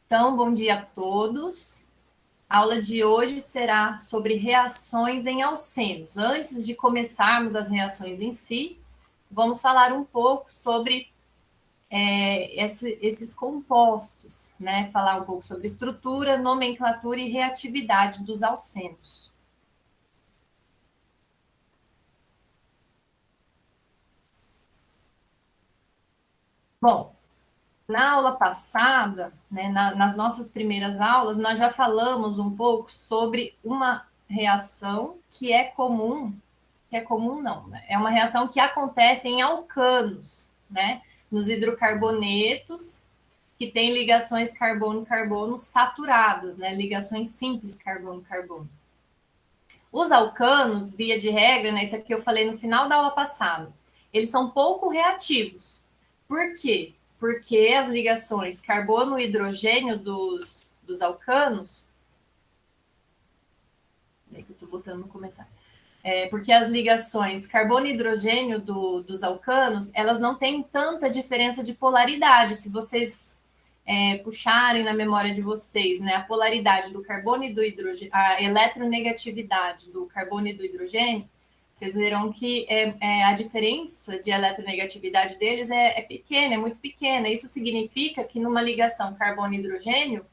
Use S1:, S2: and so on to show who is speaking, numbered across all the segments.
S1: Então, bom dia a todos. A aula de hoje será sobre reações em alcenos. Antes de começarmos as reações em si, vamos falar um pouco sobre esses compostos, né? Falar um pouco sobre estrutura, nomenclatura e reatividade dos alcenos. Bom, na aula passada, né, nas nossas primeiras aulas, nós já falamos um pouco sobre uma reação que é comum não, né? É uma reação que acontece em alcanos, né? Nos hidrocarbonetos, que tem ligações carbono-carbono saturadas, né? Ligações simples carbono-carbono. Os alcanos, via de regra, né? Isso aqui eu falei no final da aula passada, eles são pouco reativos. Por quê? Porque as ligações carbono-hidrogênio dos alcanos, é que eu estou botando no comentário, porque as ligações carbono e hidrogênio dos alcanos, elas não têm tanta diferença de polaridade. Se vocês puxarem na memória de vocês, né, a polaridade do carbono e do hidrogênio, a eletronegatividade do carbono e do hidrogênio, vocês verão que a diferença de eletronegatividade deles é pequena, é muito pequena. Isso significa que numa ligação carbono-hidrogênio,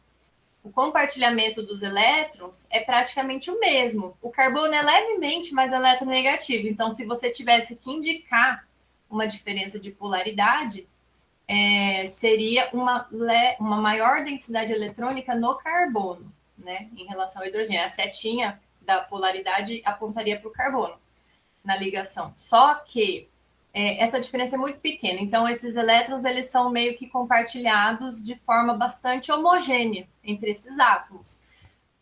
S1: o compartilhamento dos elétrons é praticamente o mesmo. O carbono é levemente mais eletronegativo. Então, se você tivesse que indicar uma diferença de polaridade, seria uma maior densidade eletrônica no carbono, né, em relação ao hidrogênio. A setinha da polaridade apontaria para o carbono na ligação. Só que essa diferença é muito pequena. Então, esses elétrons eles são meio que compartilhados de forma bastante homogênea entre esses átomos.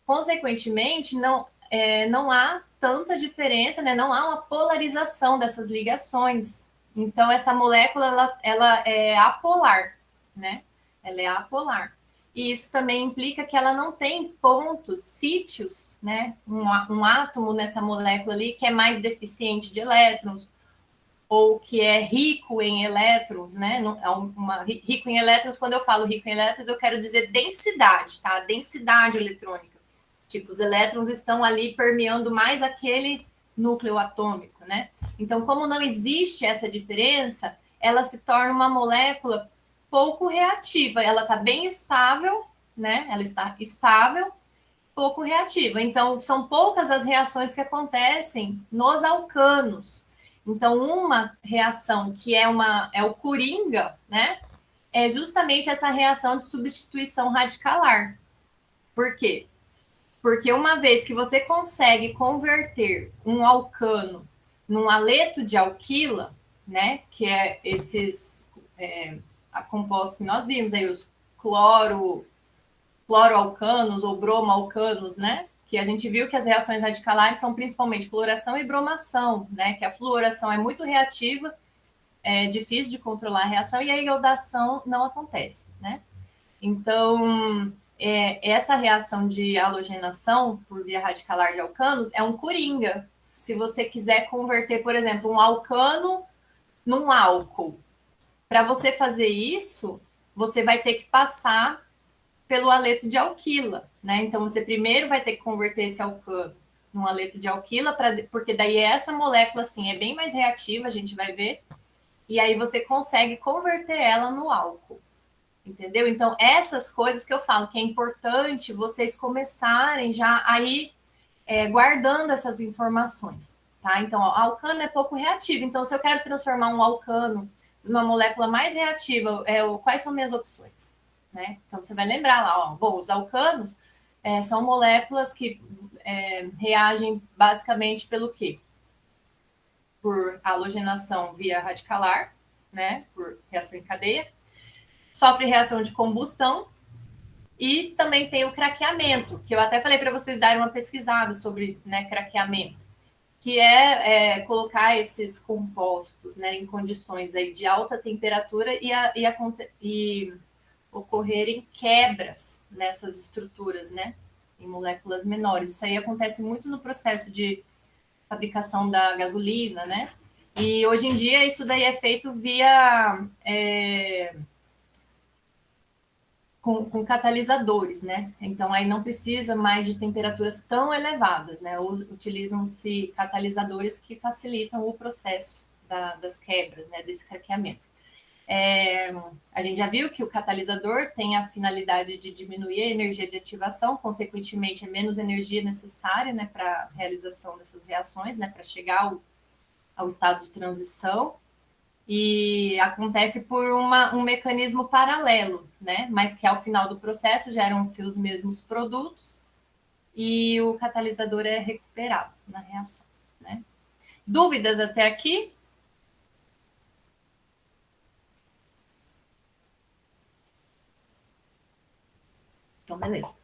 S1: Consequentemente, não há tanta diferença, né? Não há uma polarização dessas ligações. Então, essa molécula ela é apolar, né? Ela é apolar. E isso também implica que ela não tem pontos, sítios, né? Um átomo nessa molécula ali que é mais deficiente de elétrons, ou que é rico em elétrons, né? Rico em elétrons, quando eu falo rico em elétrons, eu quero dizer densidade, tá? Densidade eletrônica. Tipo, os elétrons estão ali permeando mais aquele núcleo atômico, né? Então, como não existe essa diferença, ela se torna uma molécula pouco reativa. Ela está bem estável, né? Ela está estável, pouco reativa. Então, são poucas as reações que acontecem nos alcanos. Então, uma reação que é o coringa, né? É justamente essa reação de substituição radicalar. Por quê? Porque uma vez que você consegue converter um alcano num aleto de alquila, né, que é esses compostos que nós vimos aí, os cloroalcanos ou bromoalcanos, né, que a gente viu que as reações radicalares são principalmente fluoração e bromação, né, que a fluoração é muito reativa, é difícil de controlar a reação e a iodação não acontece, né. Então, essa reação de halogenação por via radicalar de alcanos é um coringa. Se você quiser converter, por exemplo, um alcano num álcool, para você fazer isso, você vai ter que passar pelo aleto de alquila, né? Então, você primeiro vai ter que converter esse alcano num aleto de alquila, porque daí essa molécula, assim, é bem mais reativa, a gente vai ver, e aí você consegue converter ela no álcool. Entendeu? Então, essas coisas que eu falo que é importante vocês começarem já aí guardando essas informações, tá? Então, ó, alcano é pouco reativo. Então, se eu quero transformar um alcano numa molécula mais reativa, quais são minhas opções? Né? Então, você vai lembrar lá, ó, bom, os alcanos são moléculas que reagem basicamente pelo quê? Por halogenação via radicalar, né? Por reação em cadeia. Sofre reação de combustão, e também tem o craqueamento, que eu até falei para vocês darem uma pesquisada sobre, né, craqueamento, que colocar esses compostos, né, em condições aí de alta temperatura e ocorrerem quebras nessas estruturas, né, em moléculas menores. Isso aí acontece muito no processo de fabricação da gasolina, né? E hoje em dia isso daí é feito via com catalisadores, né? Então, aí não precisa mais de temperaturas tão elevadas, né? Utilizam-se catalisadores que facilitam o processo das quebras, né? Desse craqueamento. A gente já viu que o catalisador tem a finalidade de diminuir a energia de ativação, consequentemente, é menos energia necessária, né? Para a realização dessas reações, né? Para chegar ao estado de transição. E acontece por um mecanismo paralelo, né? Mas que ao final do processo geram-se os mesmos produtos e o catalisador é recuperado na reação, né? Dúvidas até aqui? Então, beleza.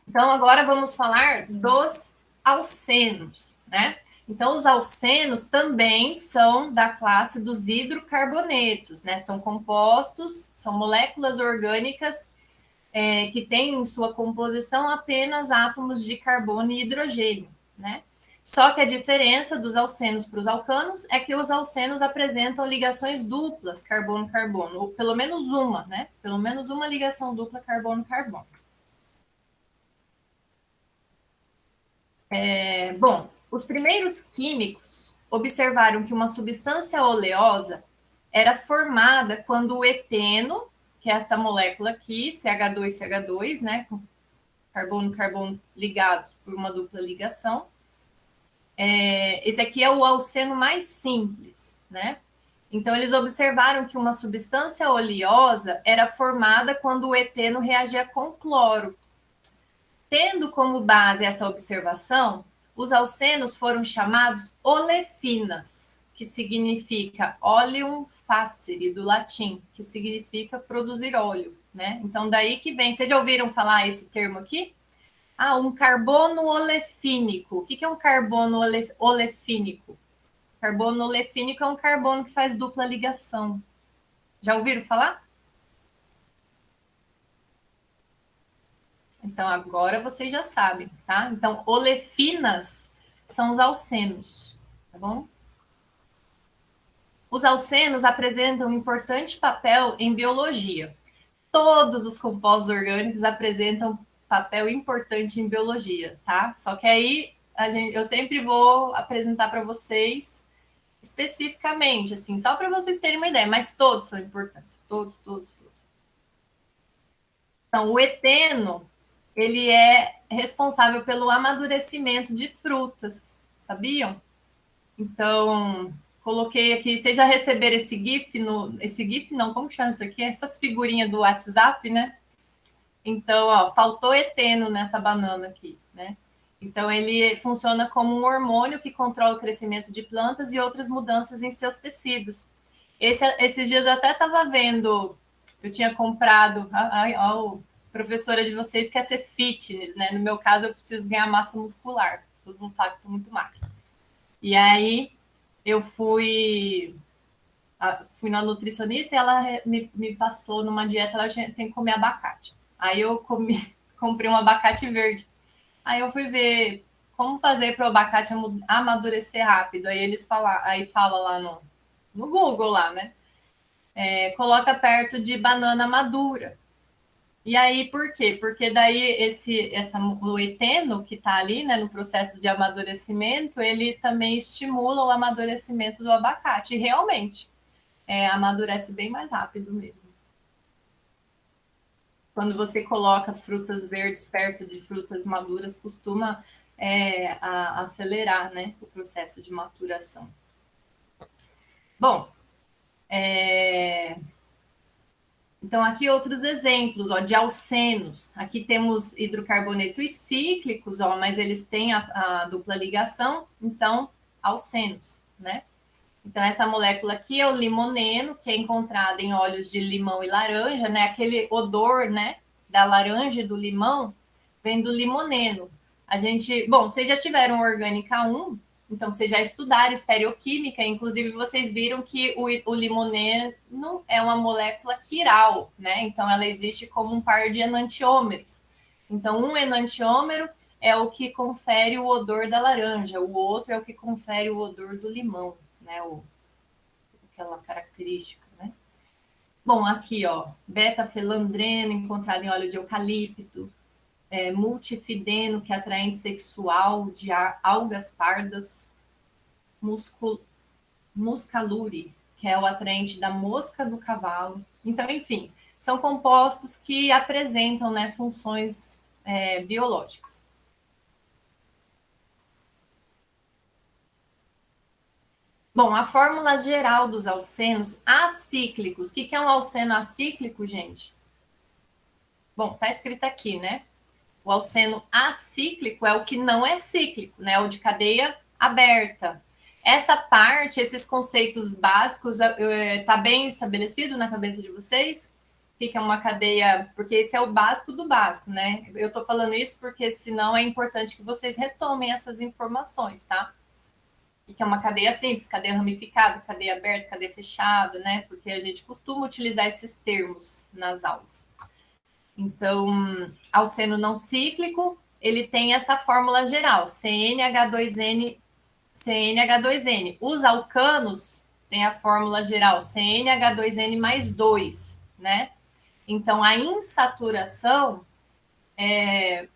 S1: Então, agora vamos falar dos alcenos, né? Então, os alcenos também são da classe dos hidrocarbonetos, né? São compostos, são moléculas orgânicas que têm em sua composição apenas átomos de carbono e hidrogênio, né? Só que a diferença dos alcenos para os alcanos é que os alcenos apresentam ligações duplas carbono-carbono, ou pelo menos uma, né? Pelo menos uma ligação dupla carbono-carbono. Bom, os primeiros químicos observaram que uma substância oleosa era formada quando o eteno, que é esta molécula aqui, CH2CH2, né, com carbono-carbono ligados por uma dupla ligação. Esse aqui é o alceno mais simples, né? Então, eles observaram que uma substância oleosa era formada quando o eteno reagia com cloro. Tendo como base essa observação, os alcenos foram chamados olefinas, que significa oleum facere, do latim, que significa produzir óleo, né? Então, daí que vem. Vocês já ouviram falar esse termo aqui? Ah, um carbono olefínico. O que é um carbono olefínico? Carbono olefínico é um carbono que faz dupla ligação. Já ouviram falar? Então, agora vocês já sabem, tá? Então, olefinas são os alcenos, tá bom? Os alcenos apresentam um importante papel em biologia. Todos os compostos orgânicos apresentam papel importante em biologia, tá? Só que aí eu sempre vou apresentar para vocês especificamente, assim, só para vocês terem uma ideia, mas todos são importantes, todos. Então, o eteno, ele é responsável pelo amadurecimento de frutas, sabiam? Então, coloquei aqui, vocês já receberam esse GIF não, como que chama isso aqui? Essas figurinhas do WhatsApp, né? Então, ó, faltou eteno nessa banana aqui, né? Então, ele funciona como um hormônio que controla o crescimento de plantas e outras mudanças em seus tecidos. Esses dias eu até estava vendo, eu tinha comprado, a professora de vocês quer ser fitness, né? No meu caso, eu preciso ganhar massa muscular. Todo mundo fala que estou muito magra. E aí, eu fui na nutricionista e ela me passou numa dieta, ela tem que comer abacate. Aí eu comprei um abacate verde. Aí eu fui ver como fazer para o abacate amadurecer rápido. Aí aí fala lá no Google lá, né? Coloca perto de banana madura. E aí, por quê? Porque daí o eteno que está ali, né, no processo de amadurecimento, ele também estimula o amadurecimento do abacate. E realmente, amadurece bem mais rápido mesmo. Quando você coloca frutas verdes perto de frutas maduras, costuma acelerar, né, o processo de maturação. Bom, então aqui outros exemplos, ó, de alcenos. Aqui temos hidrocarbonetos cíclicos, ó, mas eles têm a dupla ligação, então alcenos, né? Então, essa molécula aqui é o limoneno, que é encontrado em óleos de limão e laranja, né? Aquele odor, né, da laranja e do limão vem do limoneno. Bom, vocês já tiveram orgânica 1, então vocês já estudaram estereoquímica, inclusive vocês viram que o limoneno é uma molécula quiral, né? Então, ela existe como um par de enantiômeros. Então, um enantiômero é o que confere o odor da laranja, o outro é o que confere o odor do limão, né? Aquela característica, né? Bom, aqui, ó, beta-felandreno encontrado em óleo de eucalipto, multifideno, que é atraente sexual de algas pardas, muscaluri, que é o atraente da mosca do cavalo. Então, enfim, são compostos que apresentam, né, funções biológicas. Bom, a fórmula geral dos alcenos acíclicos. O que é um alceno acíclico, gente? Bom, tá escrito aqui, né? O alceno acíclico é o que não é cíclico, né? O de cadeia aberta. Essa parte, esses conceitos básicos, tá bem estabelecido na cabeça de vocês? O que é uma cadeia? Porque esse é o básico do básico, né? Eu tô falando isso porque senão é importante que vocês retomem essas informações, tá? E que é uma cadeia simples, cadeia ramificada, cadeia aberta, cadeia fechada, né? Porque a gente costuma utilizar esses termos nas aulas. Então, alceno não cíclico, ele tem essa fórmula geral, CnH2n, CnH2n. Os alcanos têm a fórmula geral, CnH2n mais 2, né? Então, a insaturação,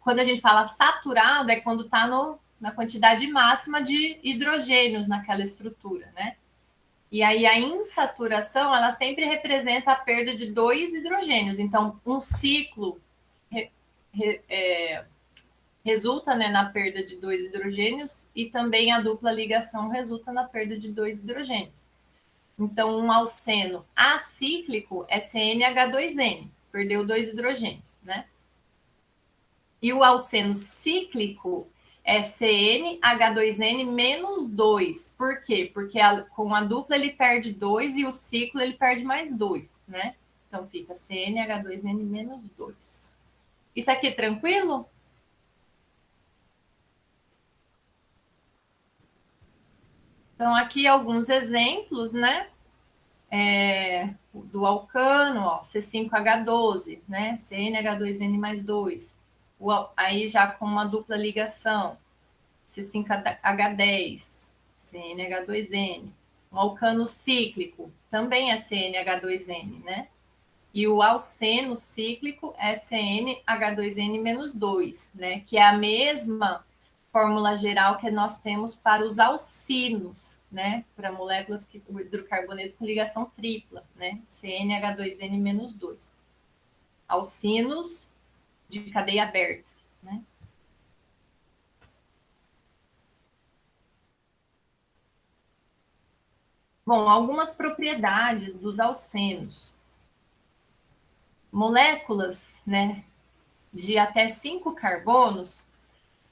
S1: quando a gente fala saturado, é quando está na quantidade máxima de hidrogênios naquela estrutura, né? E aí a insaturação, ela sempre representa a perda de 2 hidrogênios. Então, um ciclo resulta, né, na perda de 2 hidrogênios e também a dupla ligação resulta na perda de 2 hidrogênios. Então, um alceno acíclico é CnH2n, perdeu 2 hidrogênios, né? E o alceno cíclico é CnH2n menos 2. Por quê? Porque com a dupla ele perde 2 e o ciclo ele perde mais 2, né? Então fica CnH2n menos 2. Isso aqui é tranquilo? Então aqui alguns exemplos, né? Do alcano, ó, C5H12, né? CnH2n mais 2. Aí já com uma dupla ligação, C5H10, CnH2n. O alcano cíclico também é CnH2n, né? E o alceno cíclico é CnH2n-2, né? Que é a mesma fórmula geral que nós temos para os alcinos, né? Para moléculas que o hidrocarboneto com ligação tripla, né? CnH2n-2. Alcinos de cadeia aberta, né? Bom, algumas propriedades dos alcenos. Moléculas, né, de até 5 carbonos,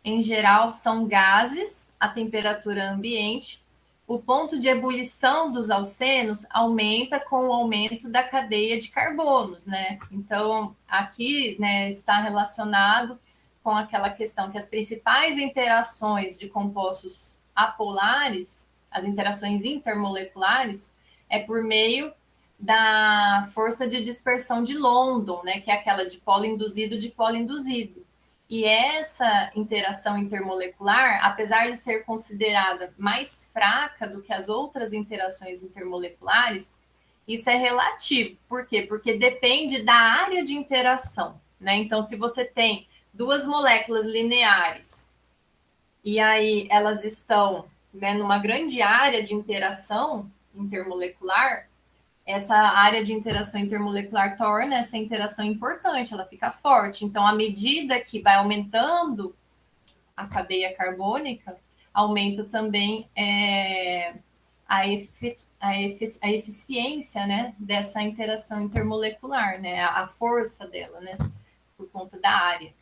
S1: em geral, são gases a temperatura ambiente. O ponto de ebulição dos alcenos aumenta com o aumento da cadeia de carbonos, né? Então, aqui, né, está relacionado com aquela questão que as principais interações de compostos apolares, as interações intermoleculares, é por meio da força de dispersão de London, né, que é aquela de polo induzido de polo induzido. E essa interação intermolecular, apesar de ser considerada mais fraca do que as outras interações intermoleculares, isso é relativo. Por quê? Porque depende da área de interação, né? Então, se você tem duas moléculas lineares e aí elas estão, né, numa grande área de interação intermolecular, essa área de interação intermolecular torna essa interação importante, ela fica forte. Então, à medida que vai aumentando a cadeia carbônica, aumenta também a eficiência, né, dessa interação intermolecular, né, a força dela, né, por conta da área.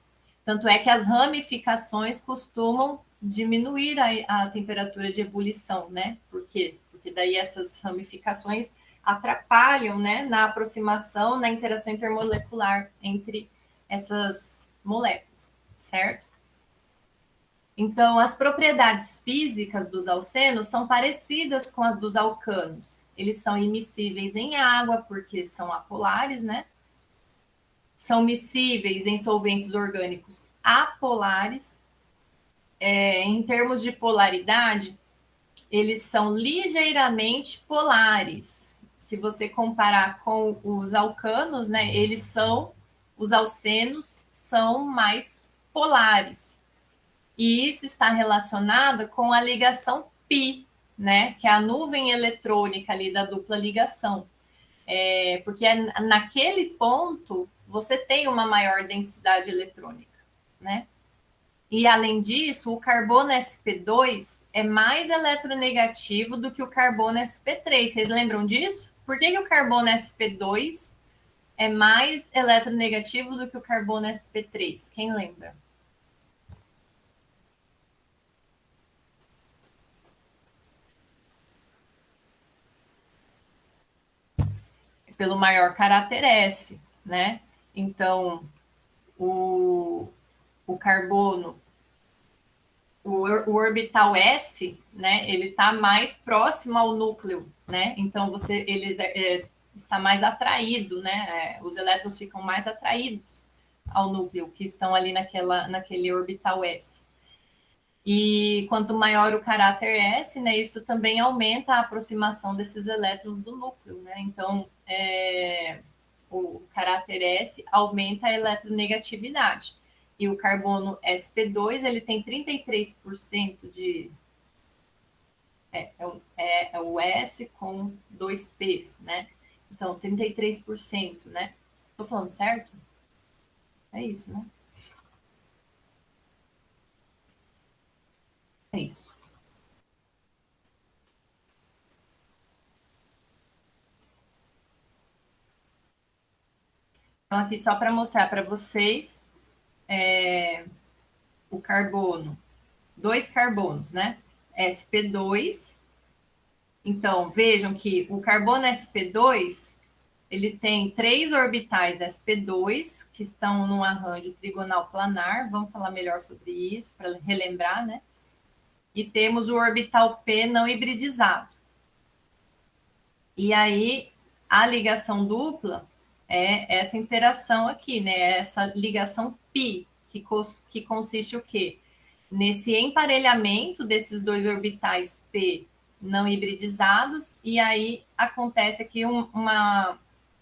S1: Tanto é que as ramificações costumam diminuir a temperatura de ebulição, né? Por quê? Porque daí essas ramificações atrapalham, né, na aproximação, na interação intermolecular entre essas moléculas, certo? Então, as propriedades físicas dos alcenos são parecidas com as dos alcanos. Eles são imissíveis em água, porque são apolares, né? São miscíveis em solventes orgânicos apolares. Em termos de polaridade, eles são ligeiramente polares. se você comparar com os alcanos, né, os alcenos são mais polares. E isso está relacionado com a ligação π, né, que é a nuvem eletrônica ali da dupla ligação. Porque naquele ponto você tem uma maior densidade eletrônica, né? E além disso, o carbono sp2 é mais eletronegativo do que o carbono sp3. Vocês lembram disso? Por que o carbono sp2 é mais eletronegativo do que o carbono sp3? Quem lembra? Pelo maior caráter S, né? Então, o carbono, o orbital S, né? Ele está mais próximo ao núcleo, né? Então, está mais atraído, né? Os elétrons ficam mais atraídos ao núcleo, que estão ali naquele orbital S. E quanto maior o caráter S, né, isso também aumenta a aproximação desses elétrons do núcleo, né? Então, o caráter S aumenta a eletronegatividade. E o carbono sp2, ele tem 33% de... É o S com 2 P's, né? Então, 33%, né? Tô falando certo? É isso, né? É isso. Então, aqui só para mostrar para vocês o carbono, 2 carbonos, né? sp2. Então, vejam que o carbono sp2, ele tem 3 orbitais sp2, que estão num arranjo trigonal planar. Vamos falar melhor sobre isso, para relembrar, né? E temos o orbital p não hibridizado. E aí, a ligação dupla é essa interação aqui, né? Essa ligação π, que consiste o quê? Nesse emparelhamento desses 2 orbitais p não hibridizados, e aí acontece aqui uma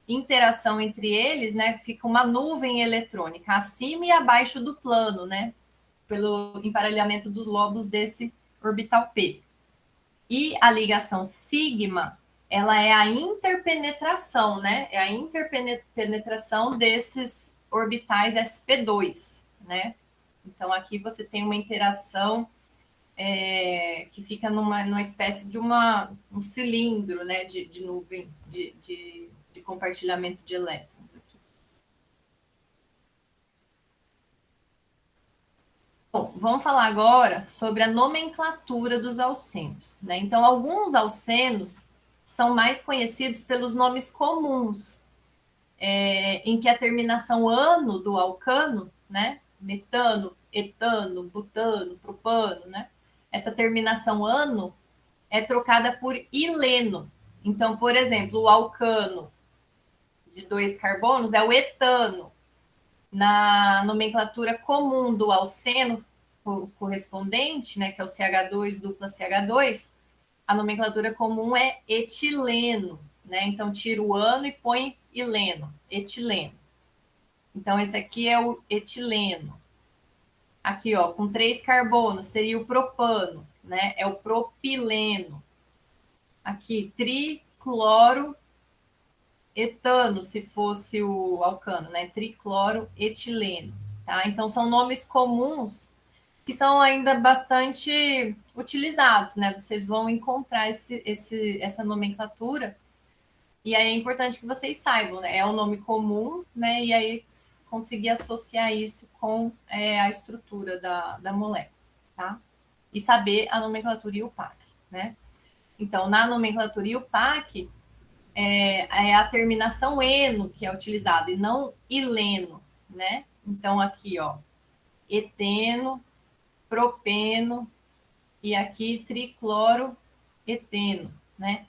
S1: interação entre eles, né? Fica uma nuvem eletrônica acima e abaixo do plano, né? Pelo emparelhamento dos lobos desse orbital p. E a ligação sigma, ela é a interpenetração, né? É a interpenetração desses orbitais sp2, né? Então, aqui você tem uma interação que fica numa espécie de um cilindro, né? De nuvem, de compartilhamento de elétrons aqui. Bom, vamos falar agora sobre a nomenclatura dos alcenos, né? Então, alguns alcenos são mais conhecidos pelos nomes comuns, em que a terminação ano do alcano, né? Metano, etano, butano, propano, né? Essa terminação ano é trocada por ileno. Então, por exemplo, o alcano de 2 carbonos é o etano. Na nomenclatura comum do alceno correspondente, né, que é o CH2 dupla CH2, a nomenclatura comum é etileno, né? Então tira o ano e põe ileno, etileno. Então esse aqui é o etileno. Aqui, ó, com 3 carbonos seria o propano, né? É o propileno. Aqui, tricloro etano, se fosse o alcano, né? Tricloroetileno, tá? Então são nomes comuns que são ainda bastante utilizados, né? Vocês vão encontrar essa nomenclatura e aí é importante que vocês saibam, né? É um nome comum, né? E aí conseguir associar isso com a estrutura da molécula, tá? E saber a nomenclatura IUPAC, né? Então, na nomenclatura IUPAC, é a terminação eno que é utilizada e não ileno, né? Então, aqui, ó, eteno, propeno e aqui tricloroeteno, né?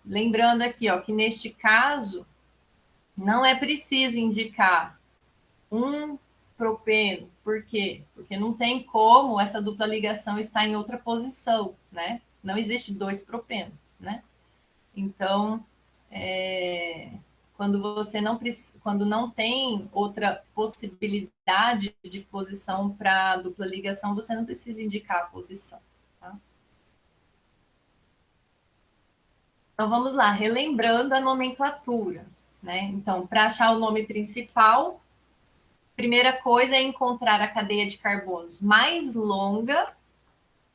S1: Lembrando aqui, ó, que neste caso não é preciso indicar um propeno, por quê? Porque não tem como essa dupla ligação estar em outra posição, né? Não existe 2 propenos, né? Então, quando não tem outra possibilidade de posição para dupla ligação, você não precisa indicar a posição. Tá? Então, vamos lá, relembrando a nomenclatura. Né? Então, para achar o nome principal, primeira coisa é encontrar a cadeia de carbonos mais longa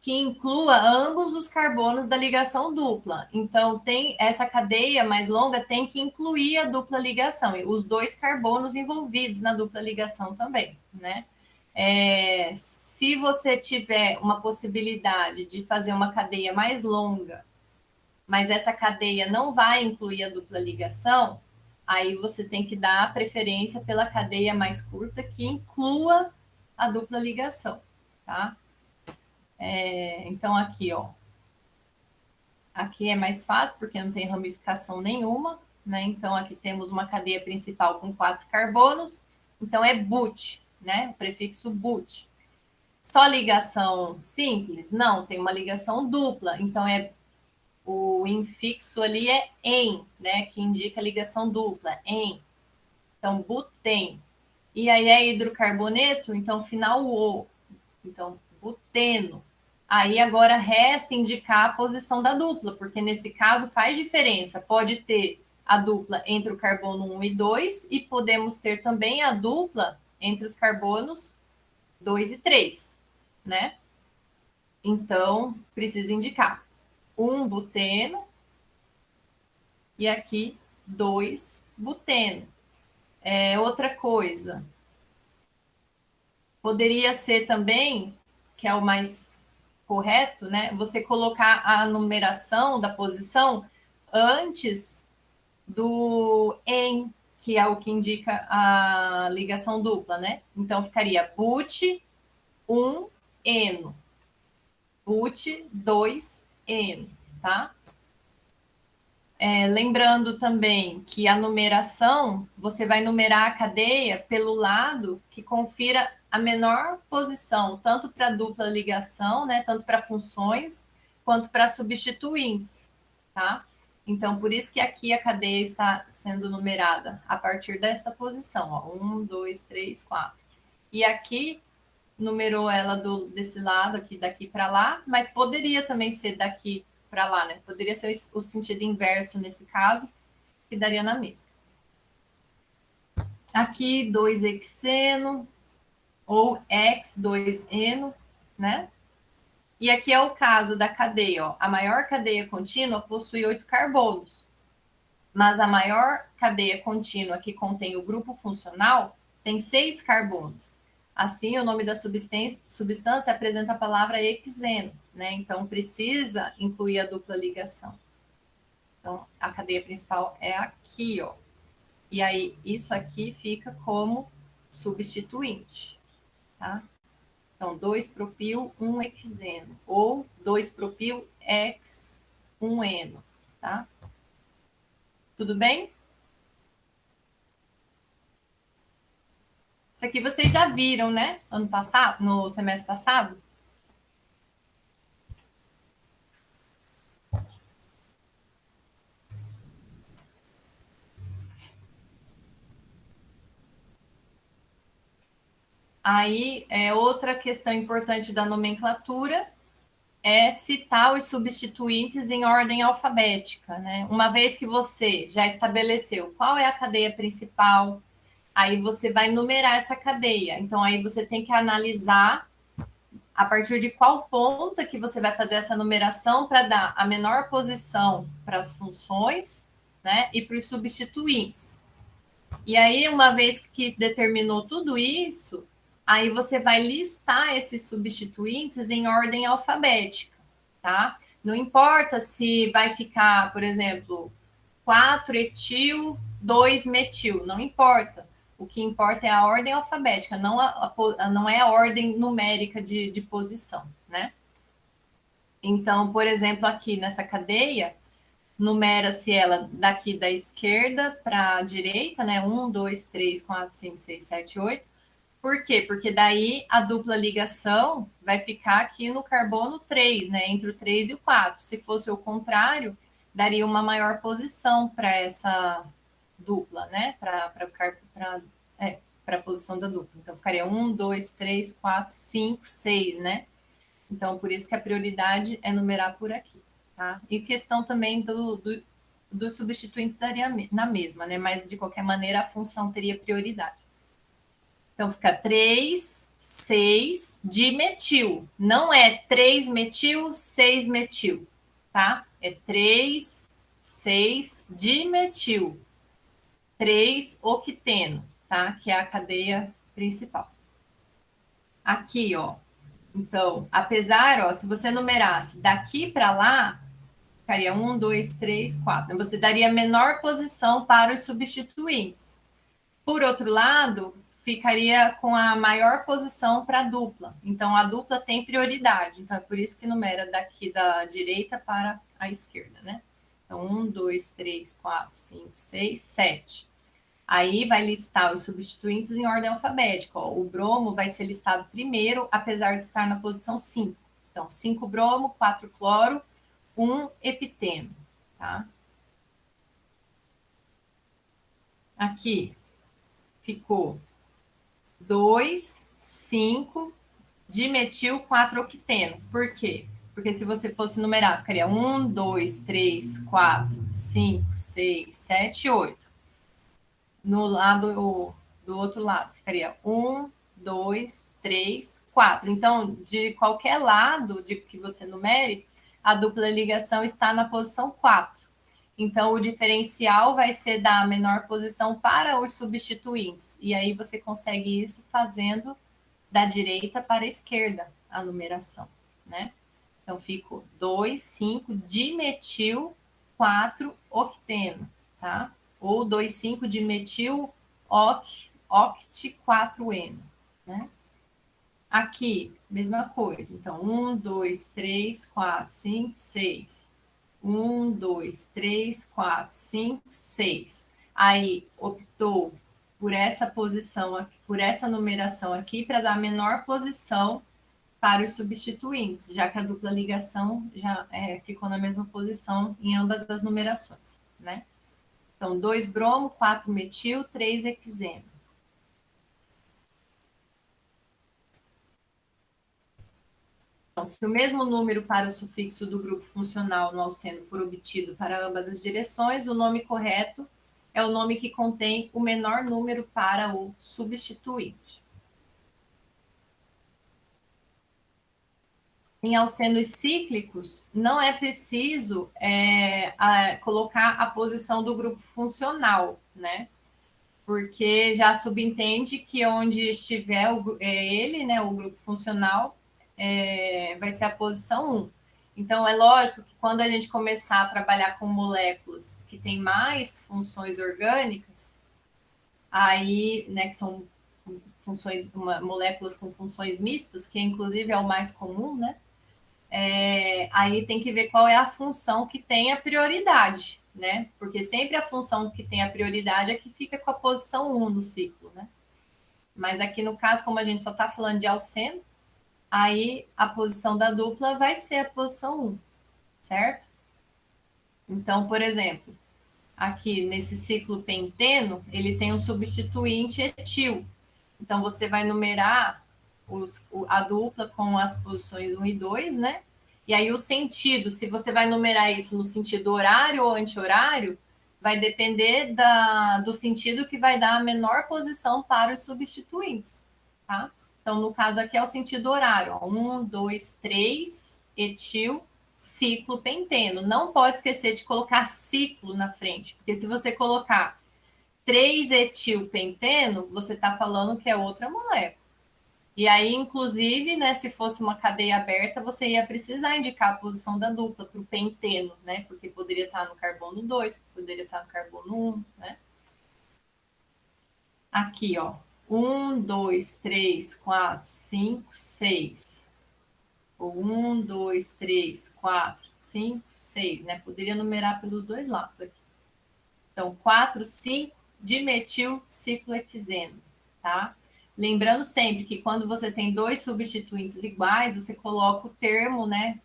S1: que inclua ambos os carbonos da ligação dupla. Então, tem essa cadeia mais longa tem que incluir a dupla ligação, e os dois carbonos envolvidos na dupla ligação também, né? Se você tiver uma possibilidade de fazer uma cadeia mais longa, mas essa cadeia não vai incluir a dupla ligação, aí você tem que dar preferência pela cadeia mais curta que inclua a dupla ligação, tá? Então, aqui, ó, aqui é mais fácil porque não tem ramificação nenhuma, né? Então, aqui temos uma cadeia principal com 4 carbonos, então é but, né? O prefixo but. Só ligação simples? Não, tem uma ligação dupla, então o infixo ali é em, né? Que indica ligação dupla, em. Então, butém. E aí é hidrocarboneto, então final o. Então, buteno. Aí agora resta indicar a posição da dupla, porque nesse caso faz diferença. Pode ter a dupla entre o carbono 1 e 2 e podemos ter também a dupla entre os carbonos 2 e 3, né? Então, precisa indicar um buteno e aqui 2 buteno. Outra coisa, poderia ser também, que é o mais correto, né? Você colocar a numeração da posição antes do em, que é o que indica a ligação dupla, né? Então ficaria but 1 eno, but 2 eno, tá? Lembrando também que a numeração, você vai numerar a cadeia pelo lado que confira a menor posição, tanto para dupla ligação, né, tanto para funções, quanto para substituintes, tá? Então, por isso que aqui a cadeia está sendo numerada a partir dessa posição, ó, 1, 2, 3, 4. E aqui numerou ela desse lado, aqui daqui para lá, mas poderia também ser daqui para lá, né? Poderia ser o sentido inverso nesse caso, que daria na mesma. Aqui, 2-hexeno ou X2-eno, né? E aqui é o caso da cadeia, ó. A maior cadeia contínua possui 8 carbonos, mas a maior cadeia contínua que contém o grupo funcional tem 6 carbonos. Assim, o nome da substância apresenta a palavra hexeno, né? Então, precisa incluir a dupla ligação. Então, a cadeia principal é aqui, ó. E aí, isso aqui fica como substituinte, tá? Então, 2-propil, 1-hexeno. Ou 2-propil, X, 1-eno, tá? Tudo bem? Isso aqui vocês já viram, né? Ano passado, no semestre passado? Aí, outra questão importante da nomenclatura é citar os substituintes em ordem alfabética, né? Uma vez que você já estabeleceu qual é a cadeia principal, aí você vai numerar essa cadeia. Então, aí você tem que analisar a partir de qual ponta que você vai fazer essa numeração para dar a menor posição para as funções, né? E para os substituintes. E aí, uma vez que determinou tudo isso, aí você vai listar esses substituintes em ordem alfabética, tá? Não importa se vai ficar, por exemplo, 4-etil, 2-metil, não importa. O que importa é a ordem alfabética, não é a ordem numérica de posição, né? Então, por exemplo, aqui nessa cadeia, numera-se ela daqui da esquerda para a direita, né? 1, 2, 3, 4, 5, 6, 7, 8. Por quê? Porque daí a dupla ligação vai ficar aqui no carbono 3, né? Entre o 3 e o 4. Se fosse o contrário, daria uma maior posição para essa dupla, né? Para a posição da dupla. Então, ficaria 1, 2, 3, 4, 5, 6, né? Então, por isso que a prioridade é numerar por aqui, tá? E questão também do substituinte daria na mesma, né? Mas, de qualquer maneira, a função teria prioridade. Então, fica 3, 6 dimetil. Não é 3-metil, 6-metil, tá? É 3, 6 dimetil. 3-octeno, tá? Que é a cadeia principal. Aqui, ó. Então, apesar, ó, se você numerasse daqui para lá, ficaria 1, 2, 3, 4. Você daria menor posição para os substituintes. Por outro lado, ficaria com a maior posição para a dupla. Então, a dupla tem prioridade. Então, é por isso que numera daqui da direita para a esquerda, né? Então, 1, 2, 3, 4, 5, 6, 7. Aí vai listar os substituintes em ordem alfabética. Ó. O bromo vai ser listado primeiro, apesar de estar na posição 5. Então, 5 bromo, 4 cloro, 1 epiteno, tá? Aqui ficou 2, 5, dimetil 4-octeno. Por quê? Porque se você fosse numerar, ficaria 1, 2, 3, 4, 5, 6, 7, 8. No lado do outro lado, ficaria 1, 2, 3, 4. Então, de qualquer lado de que você numere, a dupla ligação está na posição 4. Então, o diferencial vai ser da menor posição para os substituintes. E aí você consegue isso fazendo da direita para a esquerda a numeração, né? Então, fico 2, 5, dimetil, 4, octeno, tá? Ou 2, 5, dimetil, oct, 4-eno, né? Aqui, mesma coisa. Então, 1, 2, 3, 4, 5, 6. 1, 2, 3, 4, 5, 6. Aí, optou por essa posição, aqui, por essa numeração aqui, para dar a menor posição para os substituintes, já que a dupla ligação já ficou na mesma posição em ambas as numerações, né? Então, 2 bromo, 4 metil, 3 hexeno. Então, se o mesmo número para o sufixo do grupo funcional no alceno for obtido para ambas as direções, o nome correto é o nome que contém o menor número para o substituinte. Em alcenos cíclicos, não é preciso colocar a posição do grupo funcional, né? Porque já subentende que onde estiver ele, né, o grupo funcional, vai ser a posição 1. Então, é lógico que quando a gente começar a trabalhar com moléculas que têm mais funções orgânicas, aí, né, que são moléculas com funções mistas, que inclusive é o mais comum, né? Aí tem que ver qual é a função que tem a prioridade, né? Porque sempre a função que tem a prioridade é que fica com a posição 1 no ciclo, né? Mas aqui no caso, como a gente só está falando de alceno, aí a posição da dupla vai ser a posição 1, certo? Então, por exemplo, aqui nesse ciclo penteno, ele tem um substituinte etil. Então, você vai numerar a dupla com as posições 1 e 2, né? E aí o sentido, se você vai numerar isso no sentido horário ou anti-horário, vai depender do sentido que vai dar a menor posição para os substituintes, tá? Então, no caso aqui é o sentido horário, ó, 1, 2, 3, etil, ciclo penteno. Não pode esquecer de colocar ciclo na frente, porque se você colocar 3-etilpenteno, você está falando que é outra molécula. E aí, inclusive, né, se fosse uma cadeia aberta, você ia precisar indicar a posição da dupla para o penteno, né? Porque poderia estar no carbono 2, poderia estar no carbono 1, né? Aqui, ó. 1, 2, 3, 4, 5, 6. Ou 1, 2, 3, 4, 5, 6, né? Poderia numerar pelos dois lados aqui. Então, 4, 5, dimetil ciclohexeno, tá? Lembrando sempre que quando você tem dois substituintes iguais, você coloca o termo, né,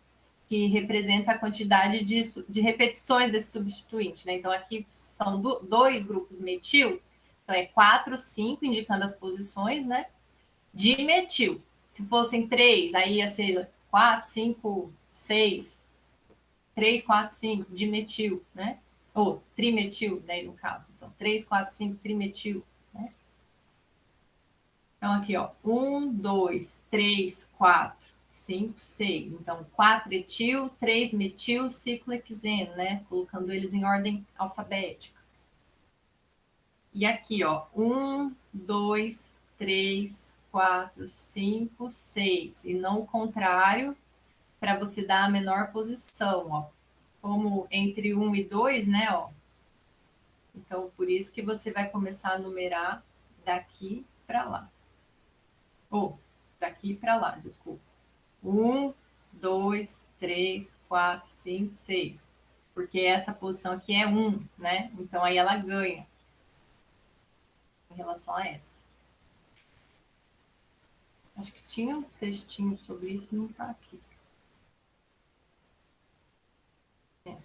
S1: que representa a quantidade de repetições desse substituinte, né? Então, aqui são dois grupos metil, então é 4, 5, indicando as posições, né? Dimetil. Se fossem 3, aí ia ser 4, 5, 6, 3, 4, 5, dimetil, né? Ou trimetil, daí no caso. Então, 3, 4, 5, trimetil, né? Então, aqui, ó, 1, 2, 3, 4, 5, 6. Então, 4 etil, 3 metil, ciclohexeno, né? Colocando eles em ordem alfabética. E aqui, ó, 1, 2, 3, 4, 5, 6. E não o contrário, para você dar a menor posição, ó. Como entre 1 e 2, né, ó. Então, por isso que você vai começar a numerar daqui para lá. Ou, daqui para lá, desculpa. 1, 2, 3, 4, 5, 6. Porque essa posição aqui é 1, né? Então, aí ela ganha em relação a essa. Acho que tinha um textinho sobre isso, não está aqui. É.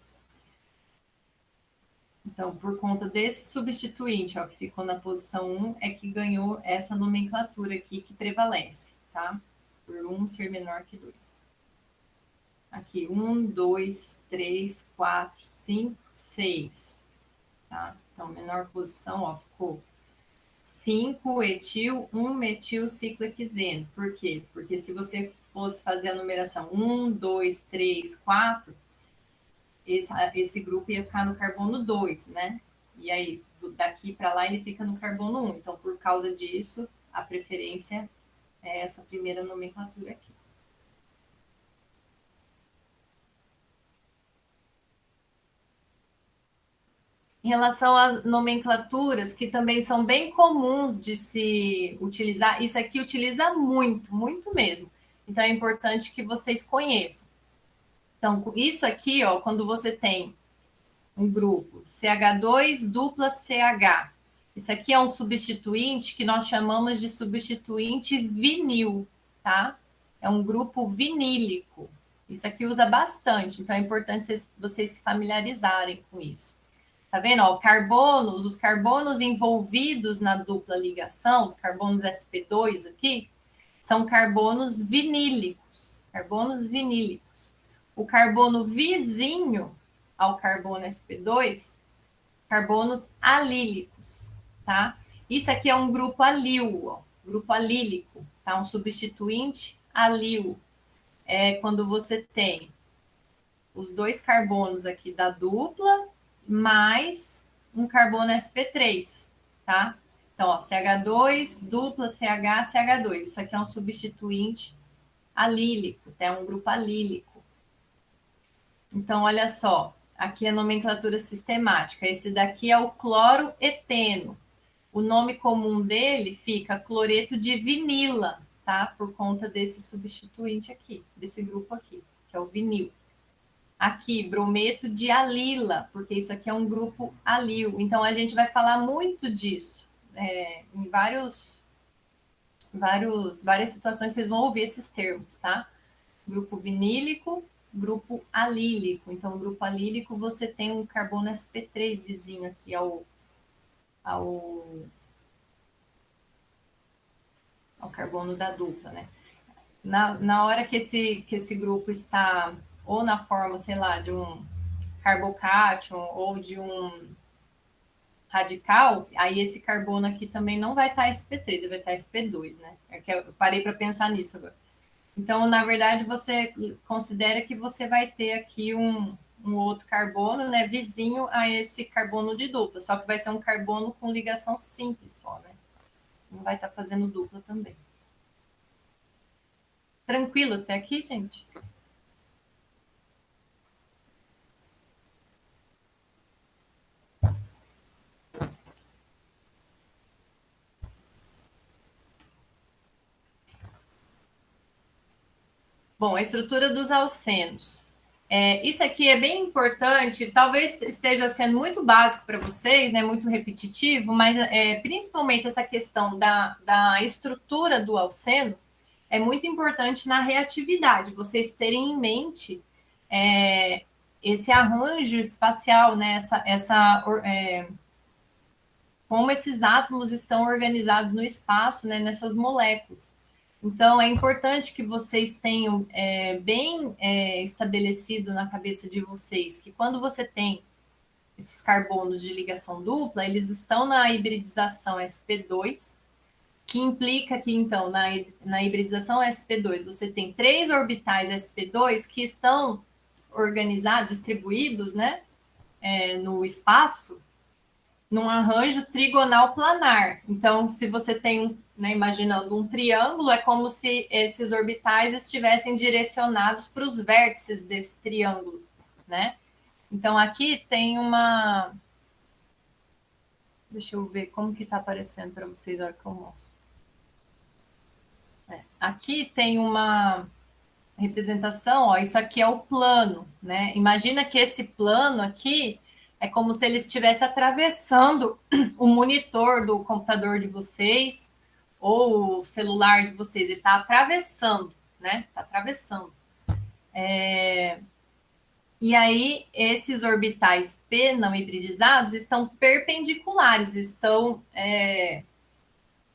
S1: Então, por conta desse substituinte, ó, que ficou na posição 1, é que ganhou essa nomenclatura aqui que prevalece, tá? Por 1 ser menor que 2. Aqui, 1, 2, 3, 4, 5, 6. Tá? Então, menor posição, ó, ficou 5 etil, 1 metil ciclohexeno. Por quê? Porque se você fosse fazer a numeração 1, 2, 3, 4, esse grupo ia ficar no carbono 2, né? E aí, daqui para lá, ele fica no carbono 1. Então, por causa disso, a preferência é essa primeira nomenclatura aqui. Em relação às nomenclaturas, que também são bem comuns de se utilizar, isso aqui utiliza muito, muito mesmo. Então, é importante que vocês conheçam. Então, isso aqui, ó, quando você tem um grupo CH2 dupla CH, isso aqui é um substituinte que nós chamamos de substituinte vinil, tá? É um grupo vinílico. Isso aqui usa bastante, então é importante vocês se familiarizarem com isso. Tá vendo? Ó, carbonos, os carbonos envolvidos na dupla ligação, os carbonos sp2 aqui, são carbonos vinílicos. Carbonos vinílicos. O carbono vizinho ao carbono sp2, carbonos alílicos, tá? Isso aqui é um grupo alil, ó, grupo alílico, tá? Um substituinte alil. É quando você tem os dois carbonos aqui da dupla mais um carbono sp3, tá? Então, ó, CH2, dupla CH, CH2. Isso aqui é um substituinte alílico, tá? É um grupo alílico. Então, olha só, aqui é a nomenclatura sistemática. Esse daqui é o cloroeteno. O nome comum dele fica cloreto de vinila, tá? Por conta desse substituinte aqui, desse grupo aqui, que é o vinil. Aqui, brometo de alila, porque isso aqui é um grupo alil. Então, a gente vai falar muito disso. Em várias situações, vocês vão ouvir esses termos, tá? Grupo vinílico, grupo alílico. Então, grupo alílico, você tem um carbono sp3 vizinho aqui ao carbono da dupla, né? Na hora que esse grupo está ou na forma, sei lá, de um carbocátion ou de um radical, aí esse carbono aqui também não vai estar sp3, ele vai estar sp2, né? É que eu parei para pensar nisso agora. Então, na verdade, você considera que você vai ter aqui um outro carbono, né, vizinho a esse carbono de dupla, só que vai ser um carbono com ligação simples só, né? Não vai estar fazendo dupla também. Tranquilo até aqui, gente? Bom, a estrutura dos alcenos. Isso aqui é bem importante, talvez esteja sendo muito básico para vocês, né, muito repetitivo, mas principalmente essa questão da estrutura do alceno é muito importante na reatividade, vocês terem em mente esse arranjo espacial, né? Como esses átomos estão organizados no espaço, né? Nessas moléculas. Então, é importante que vocês tenham bem estabelecido na cabeça de vocês que quando você tem esses carbonos de ligação dupla, eles estão na hibridização sp2, que implica que, então, na hibridização sp2, você tem 3 orbitais sp2 que estão organizados, distribuídos, né, no espaço, num arranjo trigonal planar. Então, se você tem, né, imaginando um triângulo, é como se esses orbitais estivessem direcionados para os vértices desse triângulo, né? Então, aqui tem uma... Deixa eu ver como que está aparecendo para vocês na hora que eu mostro. Aqui tem uma representação, ó, isso aqui é o plano, né? Imagina que esse plano aqui é como se ele estivesse atravessando o monitor do computador de vocês ou o celular de vocês. Ele está atravessando, né? Está atravessando. E aí, esses orbitais P não hibridizados estão perpendiculares, estão...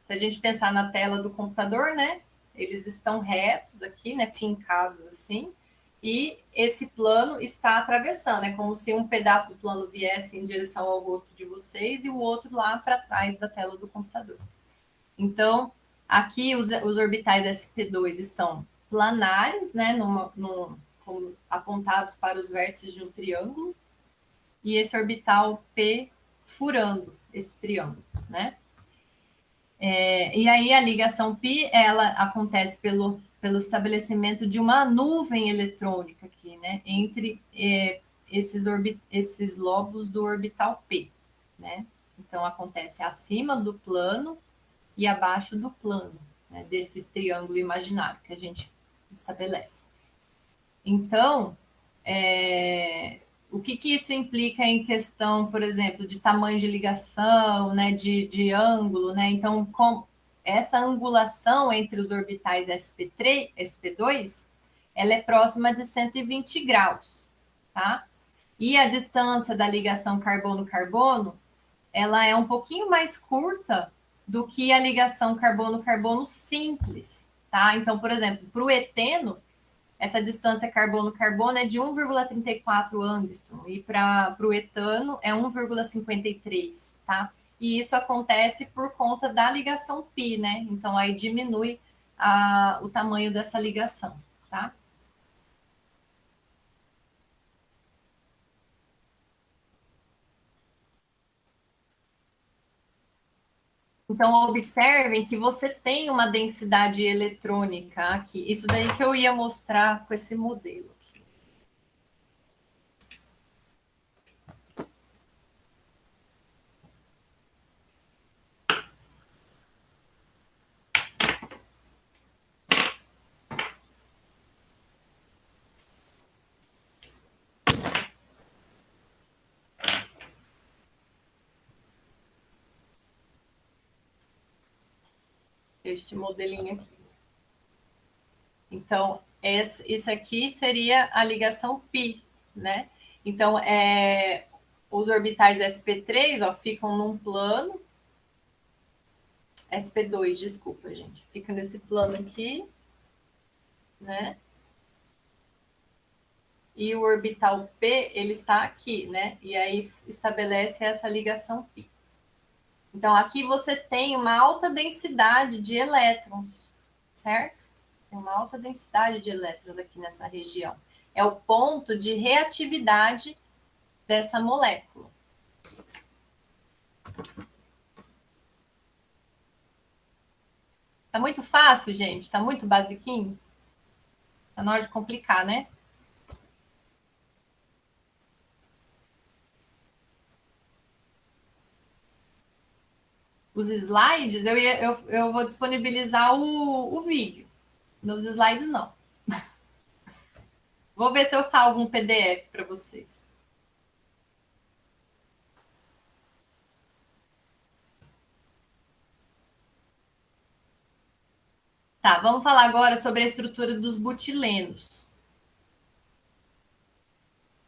S1: se a gente pensar na tela do computador, né? Eles estão retos aqui, né? Fincados assim. E esse plano está atravessando. É como se um pedaço do plano viesse em direção ao rosto de vocês e o outro lá para trás da tela do computador. Então, aqui os orbitais sp2 estão planares, né? Apontados para os vértices de um triângulo. E esse orbital P furando esse triângulo, né? E aí a ligação π, ela acontece pelo estabelecimento de uma nuvem eletrônica aqui, né, entre esses lobos do orbital P, né? Então acontece acima do plano e abaixo do plano, né, desse triângulo imaginário que a gente estabelece. Então, o que isso implica em questão, por exemplo, de tamanho de ligação, né, de ângulo, né? Então, com essa angulação entre os orbitais sp3, sp2, ela é próxima de 120 graus, tá? E a distância da ligação carbono-carbono, ela é um pouquinho mais curta do que a ligação carbono-carbono simples, tá? Então, por exemplo, para o eteno, essa distância carbono-carbono é de 1,34 angstrom e para o etano é 1,53, tá? E isso acontece por conta da ligação π, né? Então aí diminui o tamanho dessa ligação, tá? Então observem que você tem uma densidade eletrônica aqui. Isso daí que eu ia mostrar com esse modelo. Este modelinho aqui. Então, isso aqui seria a ligação π, né? Então, os orbitais sp3, ó, ficam num plano, sp2, desculpa, gente, fica nesse plano aqui, né? E o orbital p, ele está aqui, né? E aí estabelece essa ligação π. Então, aqui você tem uma alta densidade de elétrons, certo? Tem uma alta densidade de elétrons aqui nessa região. É o ponto de reatividade dessa molécula. Tá muito fácil, gente? Tá muito basiquinho? Tá na hora de complicar, né? Os slides, eu vou disponibilizar o vídeo. Nos slides, não. Vou ver se eu salvo um PDF para vocês. Tá, vamos falar agora sobre a estrutura dos butilenos.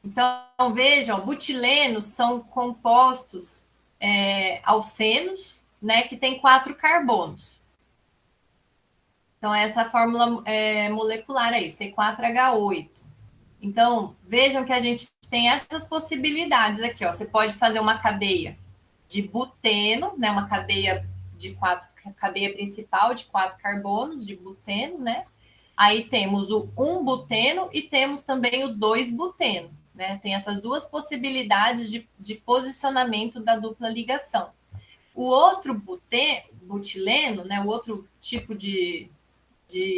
S1: Então, vejam, butilenos são compostos alcenos, né, que tem 4 carbonos. Então, essa fórmula molecular aí, C4H8. Então, vejam que a gente tem essas possibilidades aqui, ó. Você pode fazer uma cadeia de buteno, né, uma cadeia de 4, cadeia principal de 4 carbonos de buteno, né? Aí temos o 1-buteno e temos também o 2-buteno, né? Tem essas duas possibilidades de posicionamento da dupla ligação. O outro butileno, né, o outro tipo de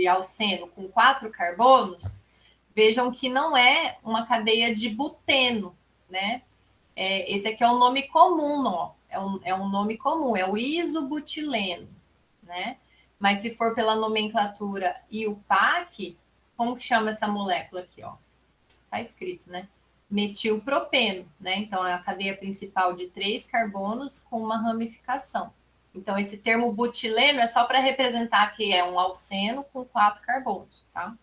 S1: alceno com 4 carbonos, vejam que não é uma cadeia de buteno, né? Esse aqui é um nome comum, ó. É um nome comum, é o isobutileno, né? Mas se for pela nomenclatura IUPAC, como que chama essa molécula aqui, ó? Tá escrito, né? Metilpropeno, né? Então é a cadeia principal de 3 carbonos com uma ramificação. Então esse termo butileno é só para representar que é um alceno com 4 carbonos, tá?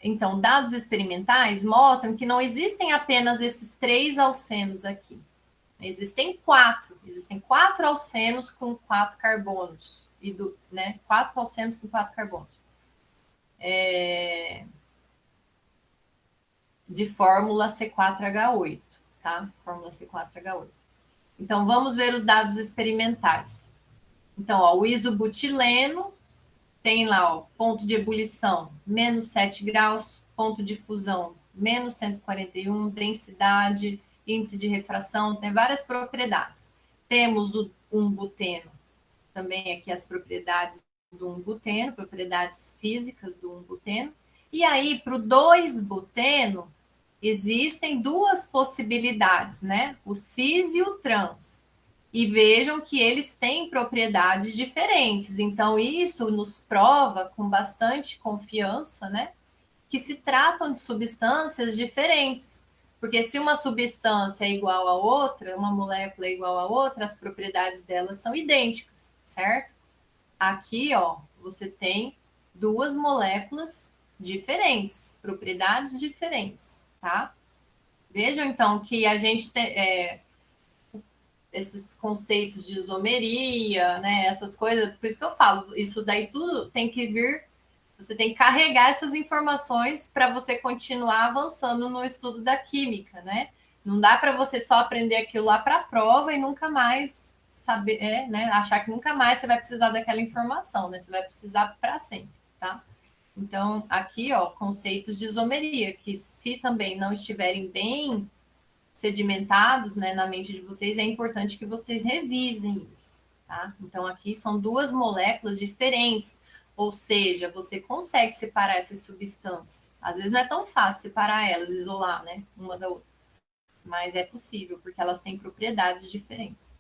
S1: Então, dados experimentais mostram que não existem apenas esses 3 alcenos aqui. Existem 4. Existem 4 alcenos com 4 carbonos. Né, 4 alcenos com 4 carbonos. De fórmula C4H8, tá? Fórmula C4H8. Então, vamos ver os dados experimentais. Então, ó, o isobutileno tem lá, ó, ponto de ebulição, menos 7 graus, ponto de fusão, menos 141, densidade, índice de refração, tem várias propriedades. Temos o 1-buteno, também aqui as propriedades do 1-buteno, propriedades físicas do 1-buteno. E aí, para o 2-buteno, existem duas possibilidades, né? O cis e o trans. E vejam que eles têm propriedades diferentes. Então, isso nos prova com bastante confiança, né? Que se tratam de substâncias diferentes. Porque se uma substância é igual a outra, uma molécula é igual a outra, as propriedades delas são idênticas, certo? Aqui, ó, você tem duas moléculas diferentes, propriedades diferentes, tá? Vejam, então, que a gente tem esses conceitos de isomeria, né, essas coisas, por isso que eu falo, isso daí tudo tem que vir, você tem que carregar essas informações para você continuar avançando no estudo da química, né? Não dá para você só aprender aquilo lá para a prova e nunca mais saber, né, achar que nunca mais você vai precisar daquela informação, né? Você vai precisar para sempre, tá? Então, aqui, ó, conceitos de isomeria, que se também não estiverem bem sedimentados, né, na mente de vocês, é importante que vocês revisem isso, tá? Então, aqui são duas moléculas diferentes, ou seja, você consegue separar essas substâncias. Às vezes não é tão fácil separar elas, isolar, né, uma da outra, mas é possível, porque elas têm propriedades diferentes.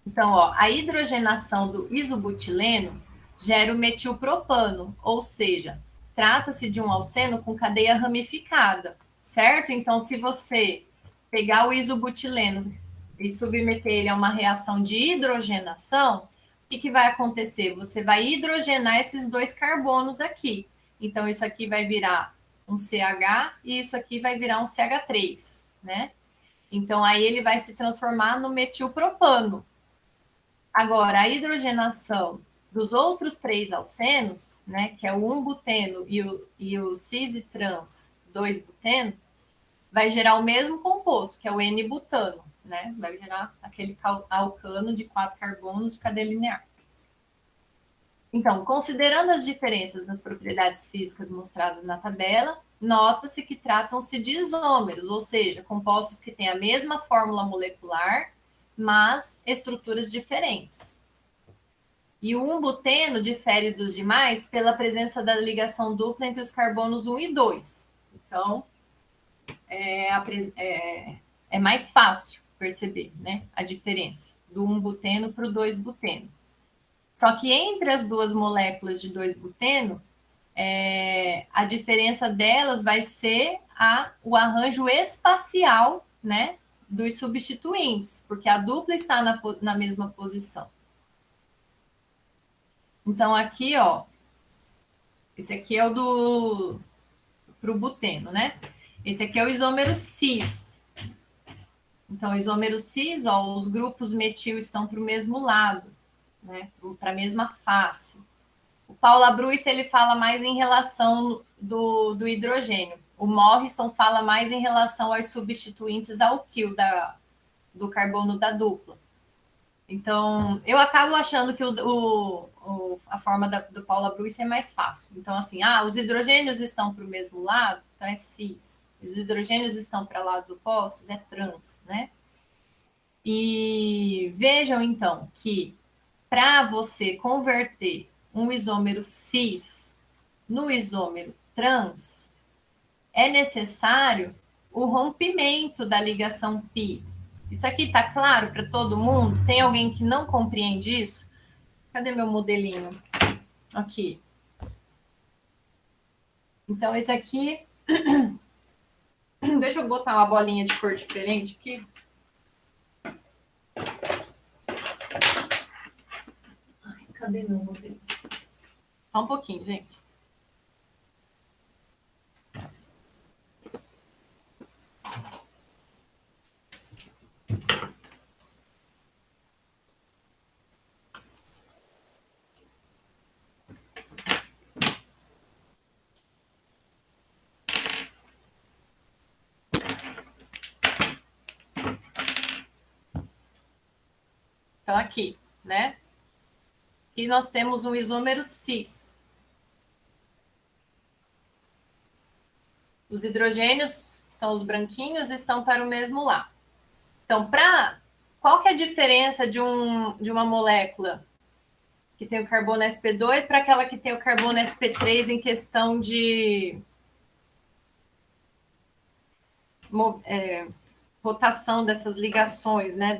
S1: Então, ó, a hidrogenação do isobutileno gera o metilpropano, ou seja, trata-se de um alceno com cadeia ramificada, certo? Então, se você pegar o isobutileno e submeter ele a uma reação de hidrogenação, o que vai acontecer? Você vai hidrogenar esses 2 carbonos aqui. Então, isso aqui vai virar um CH e isso aqui vai virar um CH3, né? Então, aí ele vai se transformar no metilpropano. Agora, a hidrogenação dos outros 3 alcenos, né, que é o 1-buteno e o cis e trans 2-buteno, vai gerar o mesmo composto, que é o N-butano, né? Vai gerar aquele alcano de 4 carbonos de cadeia linear. Então, considerando as diferenças nas propriedades físicas mostradas na tabela, nota-se que tratam-se de isômeros, ou seja, compostos que têm a mesma fórmula molecular, mas estruturas diferentes. E o 1-buteno difere dos demais pela presença da ligação dupla entre os carbonos 1 e 2. Então, é mais fácil perceber, né, a diferença do 1-buteno para o 2-buteno. Só que entre as duas moléculas de 2-buteno, a diferença delas vai ser o arranjo espacial, né, dos substituintes, porque a dupla está na mesma posição. Então, aqui, ó, Esse aqui é o pro buteno, né? Esse aqui é o isômero cis. Então, o isômero cis, ó, os grupos metil estão para o mesmo lado, né? Para a mesma face. O Paula Bruce, ele fala mais em relação do hidrogênio. O Morrison fala mais em relação aos substituintes alquil do carbono da dupla. Então, eu acabo achando que a forma do Paula Bruce é mais fácil. Então, assim, os hidrogênios estão para o mesmo lado, então é cis. Os hidrogênios estão para lados opostos, é trans, né? E vejam, então, que para você converter um isômero cis no isômero trans, é necessário o rompimento da ligação pi. Isso aqui está claro para todo mundo? Tem alguém que não compreende isso? Cadê meu modelinho? Aqui. Então, esse aqui... Deixa eu botar uma bolinha de cor diferente aqui. Ai, cadê meu modelo? Só um pouquinho, gente. Então, aqui, né? Aqui nós temos um isômero cis. Os hidrogênios são os branquinhos, estão para o mesmo lado. Então, qual que é a diferença de uma molécula que tem o carbono sp2 para aquela que tem o carbono sp3 em questão de rotação dessas ligações, né?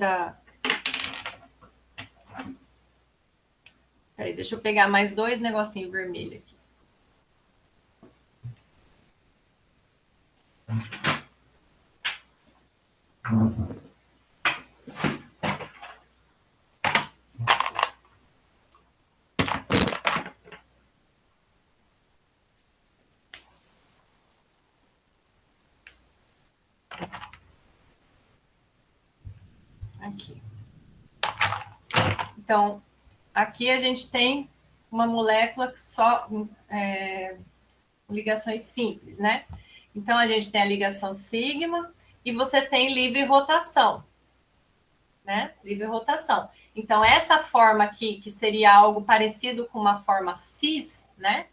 S1: Peraí, deixa eu pegar mais 2 negocinhos vermelhos aqui. Aqui. Então, aqui a gente tem uma molécula que só ligações simples, né? Então, a gente tem a ligação sigma e você tem livre rotação, né? Livre rotação. Então, essa forma aqui, que seria algo parecido com uma forma cis, né?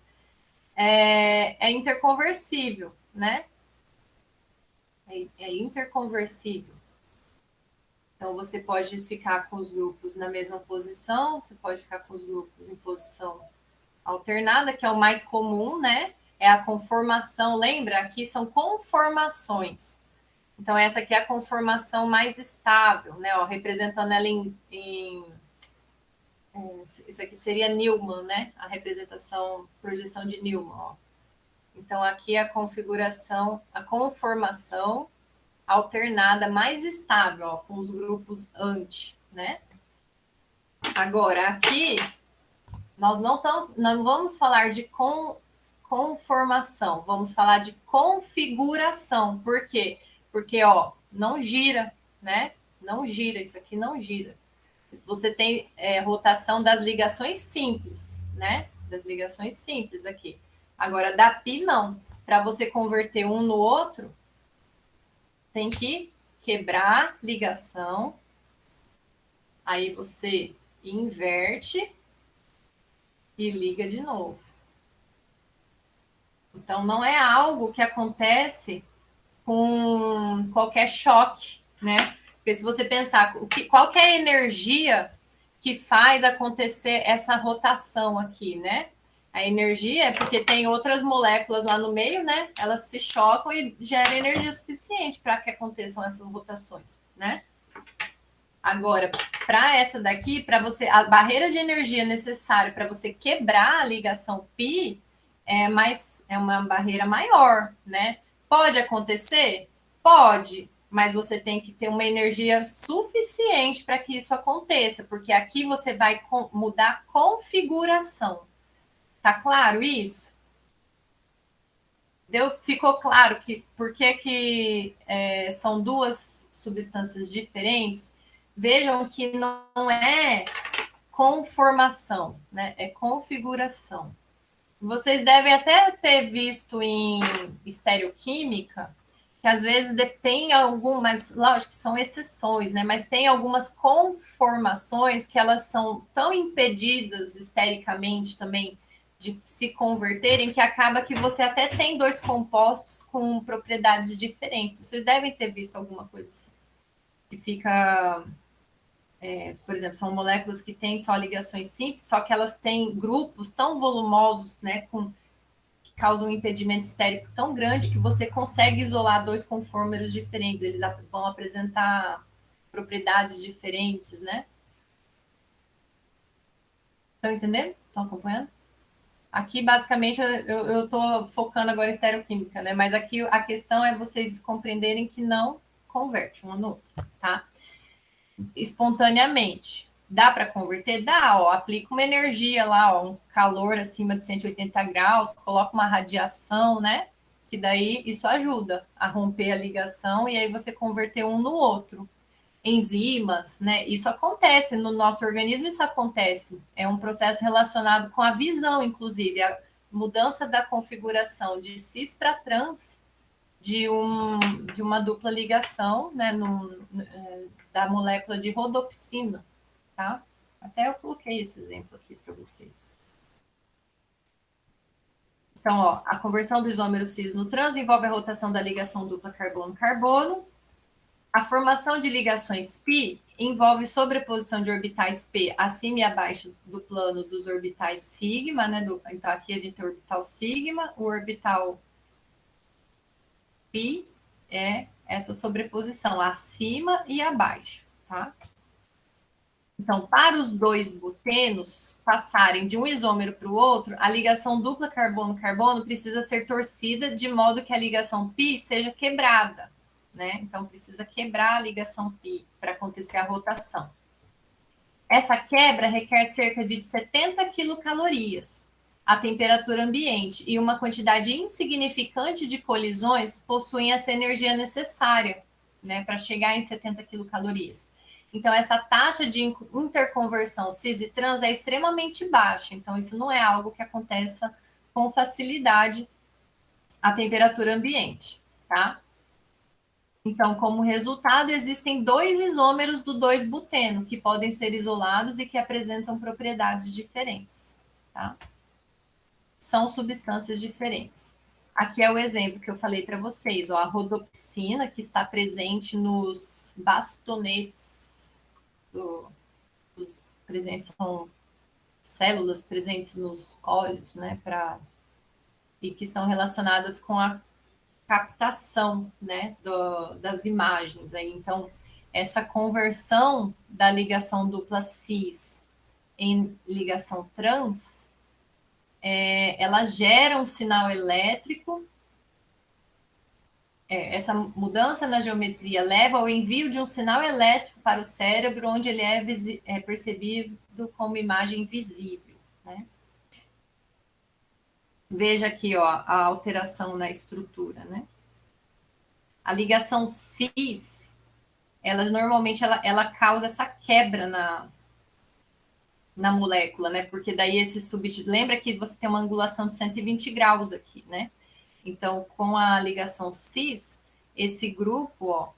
S1: É interconversível, né? É interconversível. Então, você pode ficar com os grupos na mesma posição, você pode ficar com os grupos em posição alternada, que é o mais comum, né? É a conformação, lembra? Aqui são conformações. Então, essa aqui é a conformação mais estável, né? Ó, representando ela isso aqui seria Newman, né? A representação, projeção de Newman, ó. Então, aqui é a configuração, a conformação alternada mais estável, ó, com os grupos anti, né? Agora, aqui, nós não vamos falar de conformação, vamos falar de configuração. Por quê? Porque, ó, não gira, né? Não gira, isso aqui não gira. Você tem rotação das ligações simples, né? Das ligações simples aqui. Agora, da pi, não. Para você converter um no outro, tem que quebrar ligação. Aí você inverte e liga de novo. Então, não é algo que acontece com qualquer choque, né? Porque se você pensar, qual que é a energia que faz acontecer essa rotação aqui, né? A energia é porque tem outras moléculas lá no meio, né? Elas se chocam e geram energia suficiente para que aconteçam essas rotações, né? Agora, para essa daqui, para você, a barreira de energia necessária para você quebrar a ligação pi é uma barreira maior, né? Pode acontecer? Pode, mas você tem que ter uma energia suficiente para que isso aconteça, porque aqui você vai mudar a configuração. Tá claro isso? Ficou claro que por que são duas substâncias diferentes? Vejam que não é conformação, né? É configuração. Vocês devem até ter visto em estereoquímica que às vezes tem algumas, lógico que são exceções, né? Mas tem algumas conformações que elas são tão impedidas estericamente também de se converterem que acaba que você até tem dois compostos com propriedades diferentes. Vocês devem ter visto alguma coisa assim. Que fica, por exemplo, são moléculas que têm só ligações simples, só que elas têm grupos tão volumosos, né, que causam um impedimento estérico tão grande que você consegue isolar dois conformers diferentes. Eles vão apresentar propriedades diferentes, né? Estão entendendo? Estão acompanhando? Aqui, basicamente, eu estou focando agora em estereoquímica, né? Mas aqui a questão é vocês compreenderem que não converte um no outro, tá? Espontaneamente. Dá para converter? Dá, ó. Aplica uma energia lá, ó, um calor acima de 180 graus, coloca uma radiação, né? Que daí isso ajuda a romper a ligação e aí você converter um no outro. Enzimas, né? Isso acontece no nosso organismo, isso acontece. É um processo relacionado com a visão, inclusive, a mudança da configuração de cis para trans de uma dupla ligação, né? Da molécula de rodopsina, tá? Até eu coloquei esse exemplo aqui para vocês. Então, ó, a conversão do isômero cis no trans envolve a rotação da ligação dupla carbono-carbono. A formação de ligações π envolve sobreposição de orbitais p acima e abaixo do plano dos orbitais sigma, né? Então, aqui a gente tem o orbital sigma, o orbital π é essa sobreposição acima e abaixo, tá? Então, para os dois butenos passarem de um isômero para o outro, a ligação dupla carbono-carbono precisa ser torcida de modo que a ligação π seja quebrada, né? Então, precisa quebrar a ligação π para acontecer a rotação. Essa quebra requer cerca de 70 quilocalorias a temperatura ambiente e uma quantidade insignificante de colisões possuem essa energia necessária, né, para chegar em 70 quilocalorias. Então, essa taxa de interconversão cis e trans é extremamente baixa. Então, isso não é algo que aconteça com facilidade à temperatura ambiente, tá? Então, como resultado, existem dois isômeros do 2-buteno que podem ser isolados e que apresentam propriedades diferentes, tá? São substâncias diferentes. Aqui é o exemplo que eu falei para vocês, ó, a rodopsina, que está presente nos bastonetes dos presentes, são células presentes nos óleos, né, e que estão relacionadas com a captação, né, das imagens. Aí, então, essa conversão da ligação dupla cis em ligação trans, ela gera um sinal elétrico. Essa mudança na geometria leva ao envio de um sinal elétrico para o cérebro, onde ele é percebido como imagem visível, né? Veja aqui, ó, a alteração na estrutura, né? A ligação cis, ela normalmente ela causa essa quebra na molécula, né? Porque daí esse substituto. Lembra que você tem uma angulação de 120 graus aqui, né? Então, com a ligação cis, esse grupo, ó,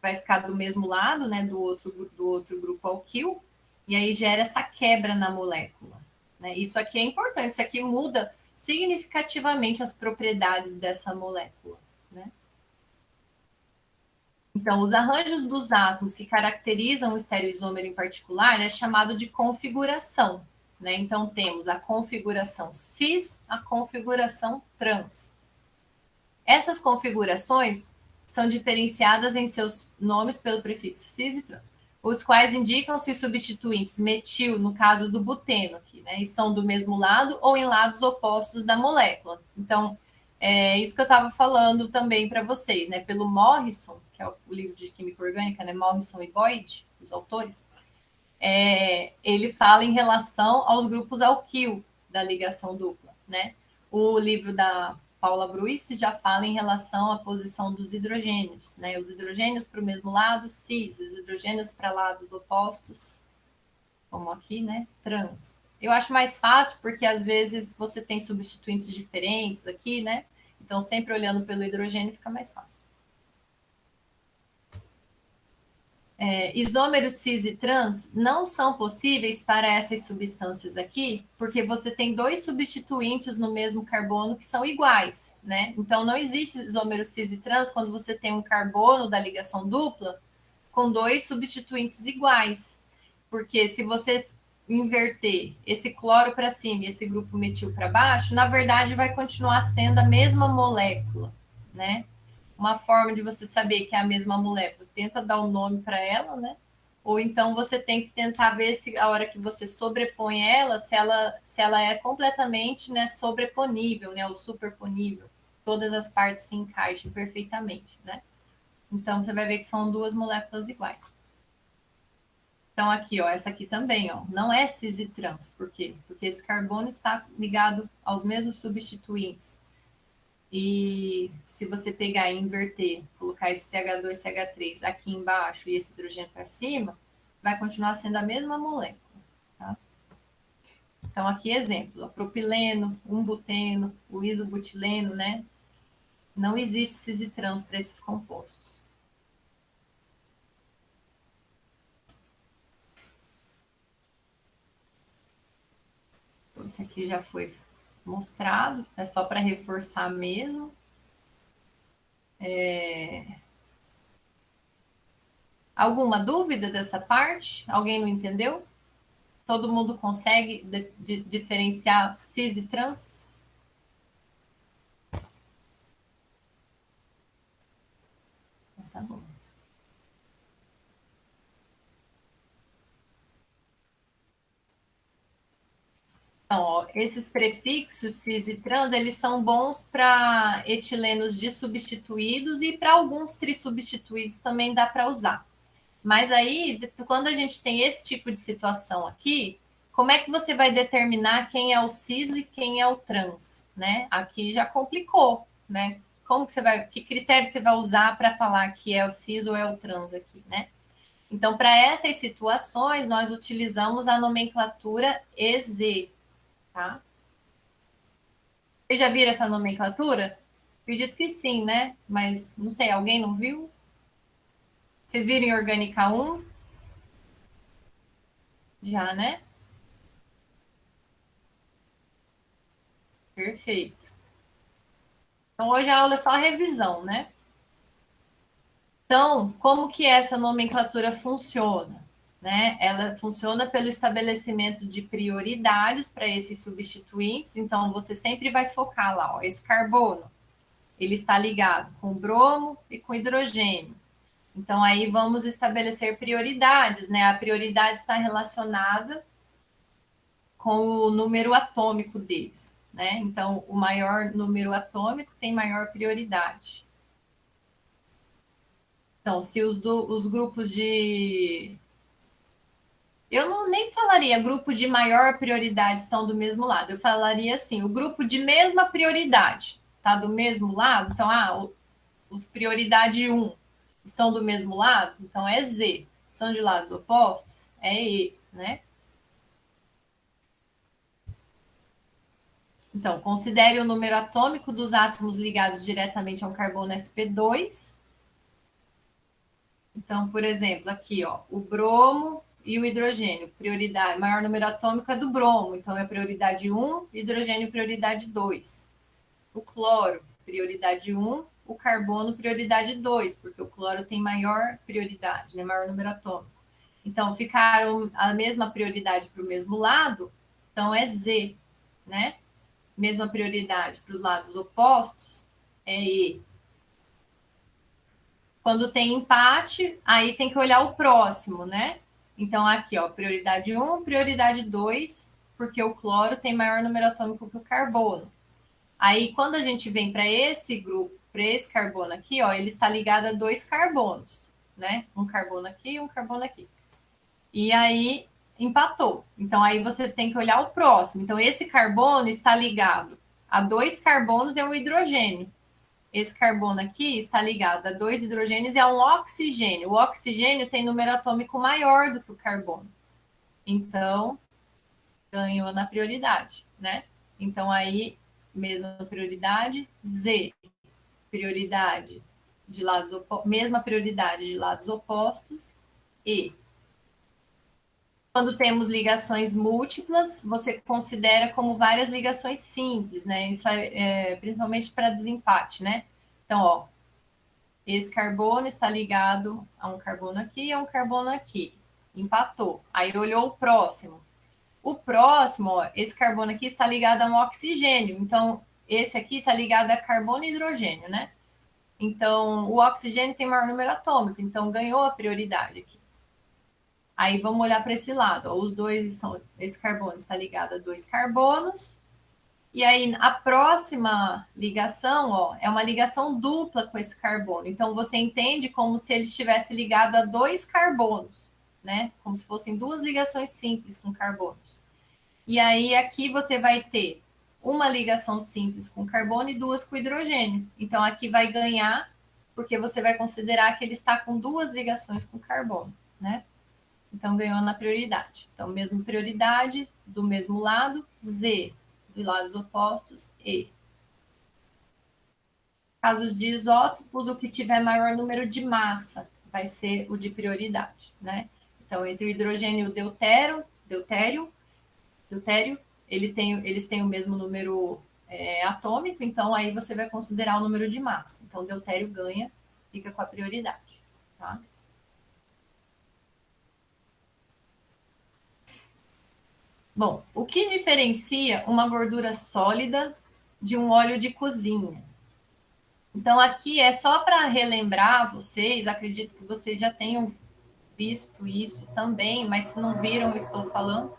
S1: vai ficar do mesmo lado, né? Do outro grupo alquil, e aí gera essa quebra na molécula, né? Isso aqui é importante, isso aqui muda significativamente as propriedades dessa molécula, né? Então, os arranjos dos átomos que caracterizam o estereoisômero em particular é chamado de configuração, né? Então, temos a configuração cis, a configuração trans. Essas configurações são diferenciadas em seus nomes pelo prefixo cis e trans, os quais indicam se os substituintes metil, no caso do buteno aqui, né, estão do mesmo lado ou em lados opostos da molécula. Então, é isso que eu estava falando também para vocês, né? Pelo Morrison, que é o livro de Química Orgânica, né? Morrison e Boyd, os autores, ele fala em relação aos grupos alquil da ligação dupla, né? O livro da Paula Bruce já fala em relação à posição dos hidrogênios, né? Os hidrogênios para o mesmo lado, cis, os hidrogênios para lados opostos, como aqui, né? Trans. Eu acho mais fácil porque às vezes você tem substituintes diferentes aqui, né? Então, sempre olhando pelo hidrogênio fica mais fácil. Isômeros cis e trans não são possíveis para essas substâncias aqui, porque você tem dois substituintes no mesmo carbono que são iguais, né? Então, não existe isômero cis e trans quando você tem um carbono da ligação dupla com dois substituintes iguais. Porque se você inverter esse cloro para cima e esse grupo metil para baixo, na verdade vai continuar sendo a mesma molécula, né? Uma forma de você saber que é a mesma molécula, tenta dar um nome para ela, né? Ou então você tem que tentar ver se a hora que você sobrepõe ela, se ela é completamente, né, sobreponível, né, ou superponível. Todas as partes se encaixem perfeitamente, né? Então você vai ver que são duas moléculas iguais. Então aqui, ó, essa aqui também, ó, não é cis e trans, por quê? Porque esse carbono está ligado aos mesmos substituintes. E se você pegar e inverter, colocar esse CH2, CH3 aqui embaixo e esse hidrogênio para cima, vai continuar sendo a mesma molécula. Tá? Então, aqui exemplo, propileno, buteno, o isobutileno, né? Não existe cis e trans para esses compostos. Então, isso aqui já foi mostrado, é só para reforçar mesmo. Alguma dúvida dessa parte? Alguém não entendeu? Todo mundo consegue diferenciar cis e trans? Tá bom. Então, ó, esses prefixos cis e trans, eles são bons para etilenos dissubstituídos e para alguns trissubstituídos também dá para usar. Mas aí, quando a gente tem esse tipo de situação aqui, como é que você vai determinar quem é o cis e quem é o trans, né? Aqui já complicou, né? Como que você vai, que critério você vai usar para falar que é o cis ou é o trans aqui, né? Então, para essas situações, nós utilizamos a nomenclatura EZ, tá? Vocês já viram essa nomenclatura? Acredito que sim, né? Mas não sei, alguém não viu? Vocês viram em Orgânica 1? Já, né? Perfeito. Então, hoje a aula é só revisão, né? Então, como que essa nomenclatura funciona? Né? Ela funciona pelo estabelecimento de prioridades para esses substituintes. Então, você sempre vai focar lá, ó, esse carbono, ele está ligado com bromo e com hidrogênio. Então, aí vamos estabelecer prioridades, né? A prioridade está relacionada com o número atômico deles, né? Então, o maior número atômico tem maior prioridade. Então, se os grupos de. Eu não nem falaria grupo de maior prioridade estão do mesmo lado. Eu falaria assim, o grupo de mesma prioridade está do mesmo lado. Então, os prioridade 1 estão do mesmo lado, então é Z. Estão de lados opostos, é E, né? Então, considere o número atômico dos átomos ligados diretamente ao carbono sp2. Então, por exemplo, aqui, ó, o bromo e o hidrogênio, prioridade, maior número atômico é do bromo, então é prioridade 1, hidrogênio prioridade 2. O cloro, prioridade 1, o carbono, prioridade 2, porque o cloro tem maior prioridade, né, maior número atômico. Então, ficaram a mesma prioridade para o mesmo lado, então é Z, né? Mesma prioridade para os lados opostos, é E. Quando tem empate, aí tem que olhar o próximo, né? Então, aqui, ó, prioridade 1, prioridade 2, porque o cloro tem maior número atômico que o carbono. Aí, quando a gente vem para esse grupo, para esse carbono aqui, ó, ele está ligado a dois carbonos, né? Um carbono aqui e um carbono aqui. E aí, empatou. Então, aí você tem que olhar o próximo. Então, esse carbono está ligado a 2 carbonos e um hidrogênio. Esse carbono aqui está ligado a 2 hidrogênios e a um oxigênio. O oxigênio tem número atômico maior do que o carbono. Então, ganhou na prioridade, né? Então, aí, mesma prioridade, Z. Prioridade de lados mesma prioridade de lados opostos, E. Quando temos ligações múltiplas, você considera como várias ligações simples, né? Isso é principalmente para desempate, né? Então, ó, esse carbono está ligado a um carbono aqui e a um carbono aqui. Empatou. Aí olhou o próximo. O próximo, ó, esse carbono aqui está ligado a um oxigênio. Então, esse aqui está ligado a carbono e hidrogênio, né? Então, o oxigênio tem maior número atômico, então ganhou a prioridade aqui. Aí vamos olhar para esse lado. Ó, os dois estão. Esse carbono está ligado a 2 carbonos. E aí, a próxima ligação, ó, é uma ligação dupla com esse carbono. Então, você entende como se ele estivesse ligado a 2 carbonos, né? Como se fossem 2 ligações simples com carbonos. E aí, aqui você vai ter uma ligação simples com carbono e 2 com hidrogênio. Então, aqui vai ganhar, porque você vai considerar que ele está com 2 ligações com carbono, né? Então, ganhou na prioridade. Então, mesma prioridade, do mesmo lado, Z. Dos lados opostos, E. Casos de isótopos, o que tiver maior número de massa vai ser o de prioridade, né? Então, entre o hidrogênio e o deutério, eles têm o mesmo número atômico, então aí você vai considerar o número de massa. Então, o deutério ganha, fica com a prioridade, tá? Bom, o que diferencia uma gordura sólida de um óleo de cozinha? Então, aqui é só para relembrar vocês, acredito que vocês já tenham visto isso também, mas se não viram, eu estou falando,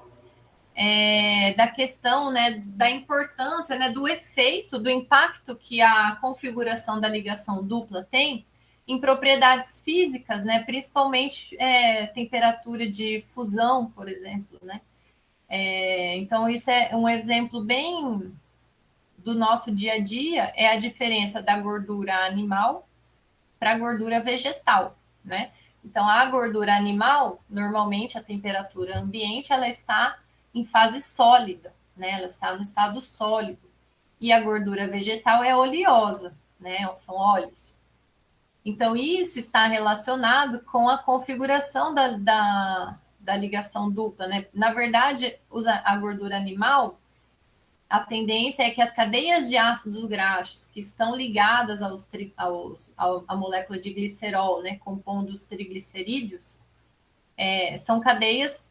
S1: da questão, né, da importância, né, do efeito, do impacto que a configuração da ligação dupla tem em propriedades físicas, né, principalmente temperatura de fusão, por exemplo, né. Então, isso é um exemplo bem do nosso dia a dia, é a diferença da gordura animal para a gordura vegetal, né? Então, a gordura animal, normalmente a temperatura ambiente, ela está em fase sólida, né? Ela está no estado sólido. E a gordura vegetal é oleosa, né? São óleos. Então, isso está relacionado com a configuração da ligação dupla, né? Na verdade, a gordura animal, a tendência é que as cadeias de ácidos graxos que estão ligadas à molécula de glicerol, né, compondo os triglicerídeos, são cadeias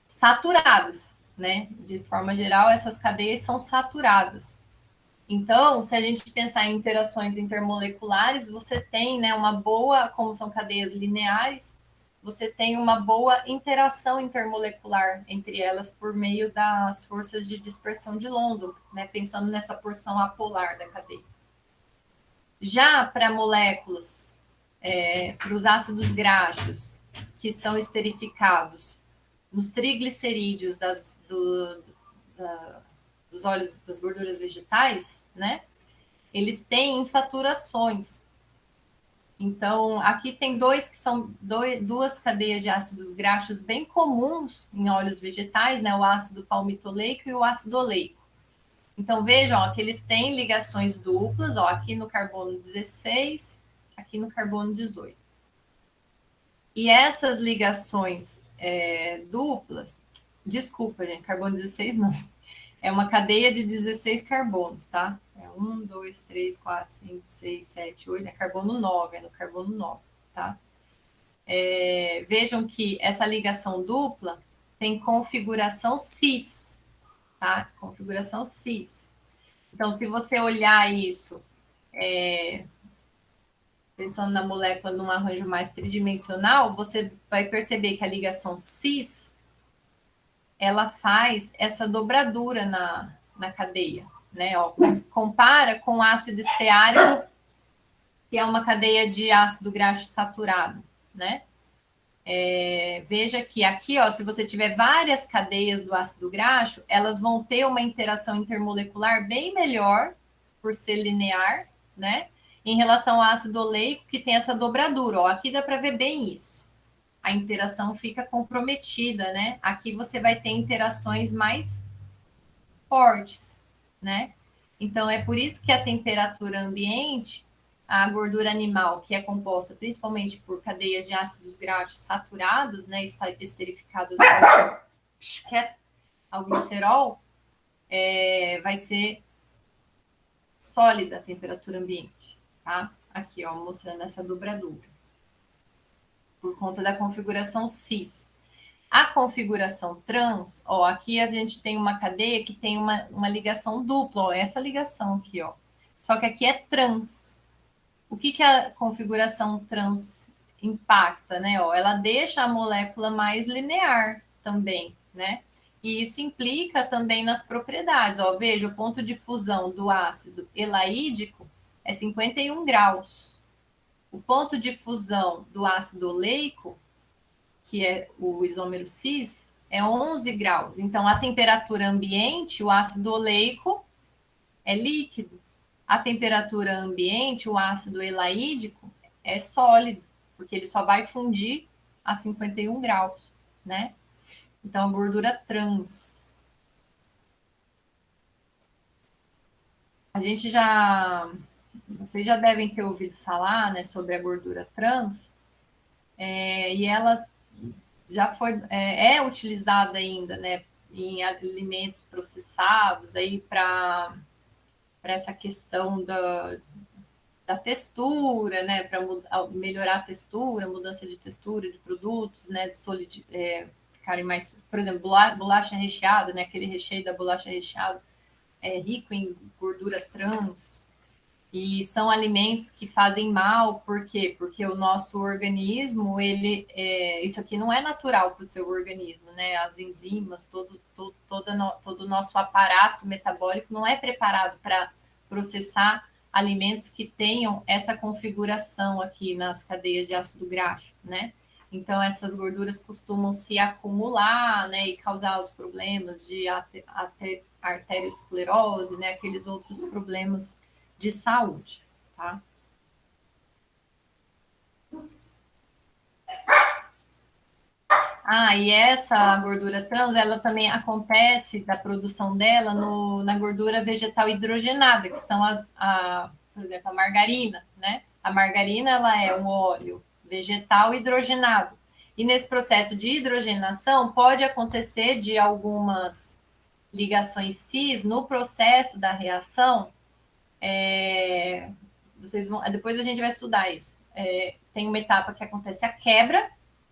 S1: saturadas, né? De forma geral, essas cadeias são saturadas. Então, se a gente pensar em interações intermoleculares, você tem, né, uma boa, como são cadeias lineares, você tem uma boa interação intermolecular entre elas por meio das forças de dispersão de London, né, pensando nessa porção apolar da cadeia. Já para moléculas, para os ácidos graxos que estão esterificados nos triglicerídeos dos óleos das gorduras vegetais, né? Eles têm insaturações. Então, aqui tem dois que são duas cadeias de ácidos graxos bem comuns em óleos vegetais, né? O ácido palmitoleico e o ácido oleico. Então, vejam ó, que eles têm ligações duplas, ó, aqui no carbono 16, aqui no carbono 18. E essas ligações duplas, desculpa, gente, carbono 16 não, é uma cadeia de 16 carbonos, tá? É 1, 2, 3, 4, 5, 6, 7, 8, é carbono 9, é no carbono 9, tá? Vejam que essa ligação dupla tem configuração cis, tá? Configuração cis. Então, se você olhar isso, pensando na molécula num arranjo mais tridimensional, você vai perceber que a ligação cis, ela faz essa dobradura na cadeia, né? Ó, compara com o ácido esteárico, que é uma cadeia de ácido graxo saturado, né? Veja que aqui, ó, se você tiver várias cadeias do ácido graxo, elas vão ter uma interação intermolecular bem melhor, por ser linear, né? Em relação ao ácido oleico, que tem essa dobradura. Ó, aqui dá para ver bem isso. A interação fica comprometida, né? Aqui você vai ter interações mais fortes, né? Então, é por isso que a temperatura ambiente, a gordura animal, que é composta principalmente por cadeias de ácidos graxos saturados, né, esterificadas ao glicerol, vai ser sólida a temperatura ambiente, tá? Aqui, ó, mostrando essa dobradura. Por conta da configuração cis. A configuração trans, ó, aqui a gente tem uma cadeia que tem uma ligação dupla, ó, essa ligação aqui, ó. Só que aqui é trans. O que a configuração trans impacta, né? Ó, ela deixa a molécula mais linear também, né? E isso implica também nas propriedades. Ó, veja, o ponto de fusão do ácido elaídico é 51 graus. O ponto de fusão do ácido oleico, que é o isômero cis, é 11 graus. Então, a temperatura ambiente, o ácido oleico é líquido. A temperatura ambiente, o ácido elaídico, é sólido, porque ele só vai fundir a 51 graus, né? Então, a gordura trans. A gente já... Vocês já devem ter ouvido falar, né, sobre a gordura trans, e ela já foi utilizada ainda, né, em alimentos processados aí para essa questão da textura, né, para melhorar a textura, mudança de textura de produtos, né, de ficarem mais, por exemplo, bolacha recheada, né, aquele recheio da bolacha recheada é rico em gordura trans. E são alimentos que fazem mal, por quê? Porque o nosso organismo, isso aqui não é natural para o seu organismo, né? As enzimas, todo o nosso aparato metabólico não é preparado para processar alimentos que tenham essa configuração aqui nas cadeias de ácido graxo, né? Então, essas gorduras costumam se acumular, né, e causar os problemas de arteriosclerose, né, aqueles outros problemas de saúde, tá? E essa gordura trans, ela também acontece da produção dela na gordura vegetal hidrogenada, que são por exemplo, a margarina, né? A margarina, ela é um óleo vegetal hidrogenado. E nesse processo de hidrogenação, pode acontecer de algumas ligações cis no processo da reação, depois a gente vai estudar isso. Tem uma etapa que acontece a quebra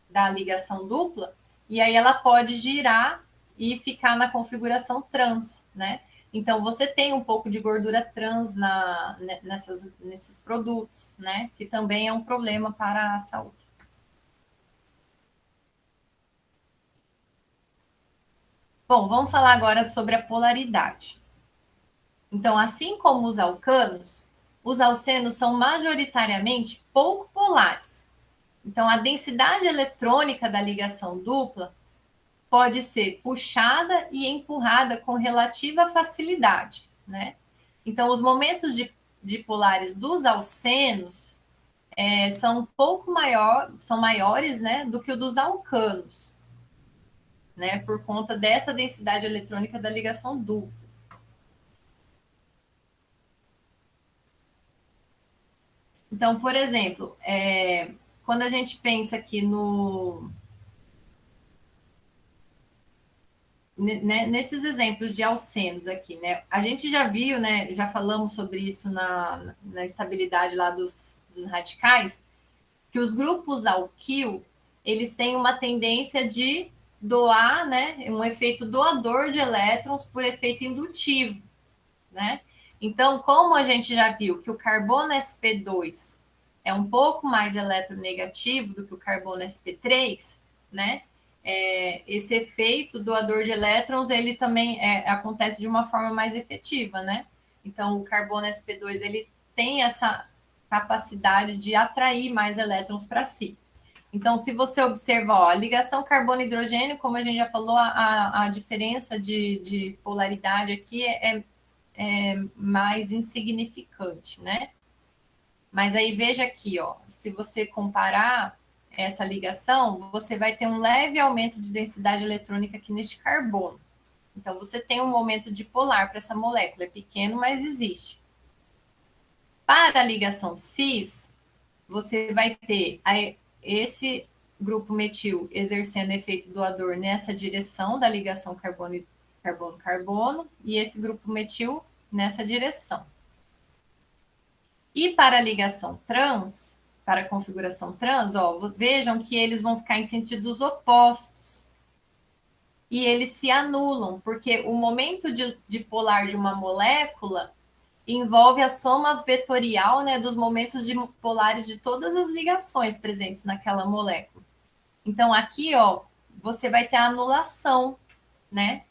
S1: da ligação dupla, e aí ela pode girar e ficar na configuração trans, né? Então, você tem um pouco de gordura trans nesses produtos, né? Que também é um problema para a saúde. Bom, vamos falar agora sobre a polaridade. Então, assim como os alcenos são majoritariamente pouco polares. Então, a densidade eletrônica da ligação dupla pode ser puxada e empurrada com relativa facilidade, né? Então, os momentos de polares dos alcenos são são maiores, né, do que o dos alcanos, né, por conta dessa densidade eletrônica da ligação dupla. Então, por exemplo, quando a gente pensa aqui nesses exemplos de alcenos aqui, né? A gente já viu, né? Já falamos sobre isso na estabilidade lá dos radicais, que os grupos alquil, eles têm uma tendência de doar, né? Um efeito doador de elétrons por efeito indutivo, né? Então, como a gente já viu que o carbono sp2 é um pouco mais eletronegativo do que o carbono sp3, né? Esse efeito doador de elétrons, ele também acontece de uma forma mais efetiva, né? Então, o carbono sp2, ele tem essa capacidade de atrair mais elétrons para si. Então, se você observa, ó, a ligação carbono-hidrogênio, como a gente já falou, a diferença de polaridade aqui é mais insignificante, né? Mas aí veja aqui, ó, se você comparar essa ligação, você vai ter um leve aumento de densidade eletrônica aqui neste carbono. Então, você tem um momento dipolar para essa molécula, é pequeno, mas existe. Para a ligação cis, você vai ter esse grupo metil exercendo efeito doador nessa direção da ligação carbono-carbono e esse grupo metil nessa direção. E para a ligação trans, para a configuração trans, ó, vejam que eles vão ficar em sentidos opostos. E eles se anulam, porque o momento de polar de uma molécula envolve a soma vetorial, né, dos momentos polares de todas as ligações presentes naquela molécula. Então, aqui, ó, você vai ter a anulação, né,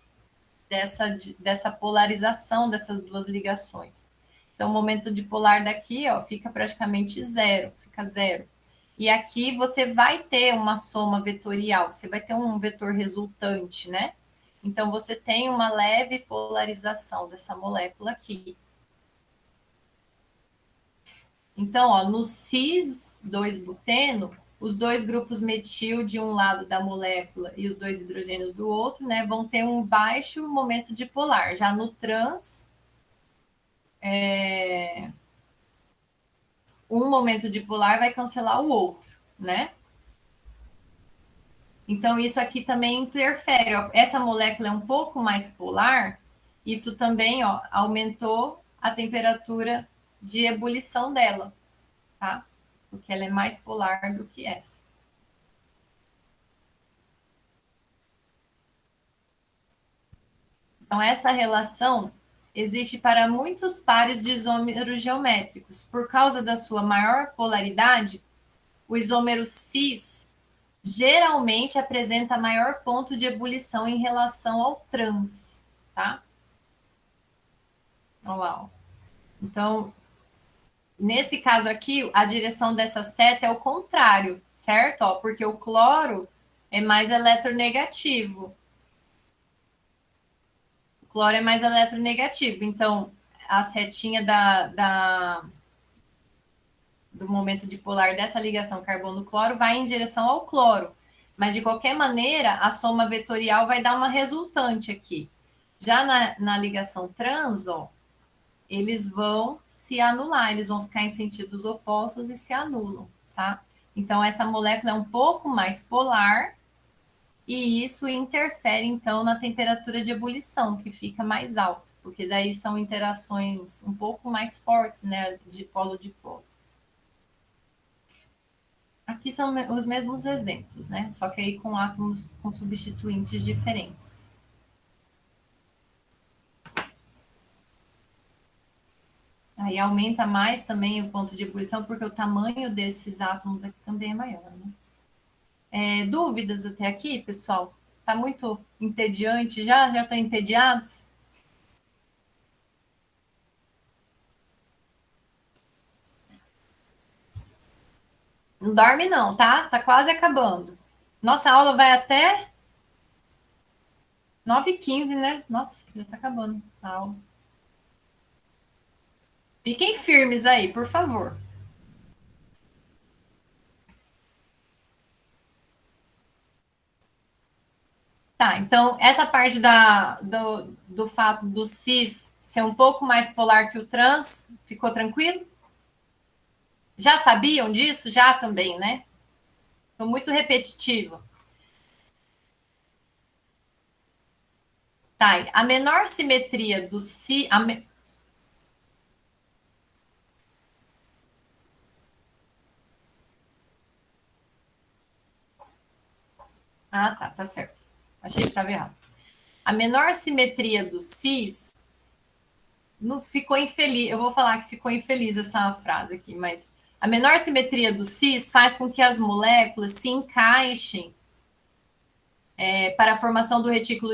S1: dessa polarização dessas duas ligações. Então, o momento dipolar daqui, ó, fica praticamente zero, fica zero. E aqui você vai ter uma soma vetorial, você vai ter um vetor resultante, né? Então, você tem uma leve polarização dessa molécula aqui. Então, ó, no cis-2-buteno, os dois grupos metil de um lado da molécula e os dois hidrogênios do outro, né, vão ter um baixo momento dipolar. Já no trans, um momento dipolar vai cancelar o outro, né? Então, isso aqui também interfere. Ó, essa molécula é um pouco mais polar, isso também, ó, aumentou a temperatura de ebulição dela, tá? Porque ela é mais polar do que essa. Então, essa relação existe para muitos pares de isômeros geométricos. Por causa da sua maior polaridade, o isômero cis geralmente apresenta maior ponto de ebulição em relação ao trans, tá? Olha lá, ó. Então, nesse caso aqui, a direção dessa seta é o contrário, certo? Ó, porque o cloro é mais eletronegativo. O cloro é mais eletronegativo. Então, a setinha do momento dipolar dessa ligação carbono-cloro vai em direção ao cloro. Mas, de qualquer maneira, a soma vetorial vai dar uma resultante aqui. Já na ligação trans, ó, eles vão se anular, eles vão ficar em sentidos opostos e se anulam, tá? Então, essa molécula é um pouco mais polar e isso interfere, então, na temperatura de ebulição, que fica mais alta, porque daí são interações um pouco mais fortes, né, de polo de polo. Aqui são os mesmos exemplos, né, só que aí com átomos com substituintes diferentes. Aí aumenta mais também o ponto de ebulição, porque o tamanho desses átomos aqui também é maior, né? Dúvidas até aqui, pessoal? Tá muito entediante já? Já estão entediados? Não dorme não, tá? Tá quase acabando. Nossa aula vai até 9h15, né? Nossa, já tá acabando a aula. Fiquem firmes aí, por favor. Tá, então essa parte do fato do cis ser um pouco mais polar que o trans, ficou tranquilo? Já sabiam disso? Já também, né? Estou muito repetitiva. Tá, a menor simetria do cis. Ah, tá certo. Achei que estava errado. A menor simetria do cis não ficou infeliz. Eu vou falar que ficou infeliz essa frase aqui, mas a menor simetria do cis faz com que as moléculas se encaixem para a formação do retículo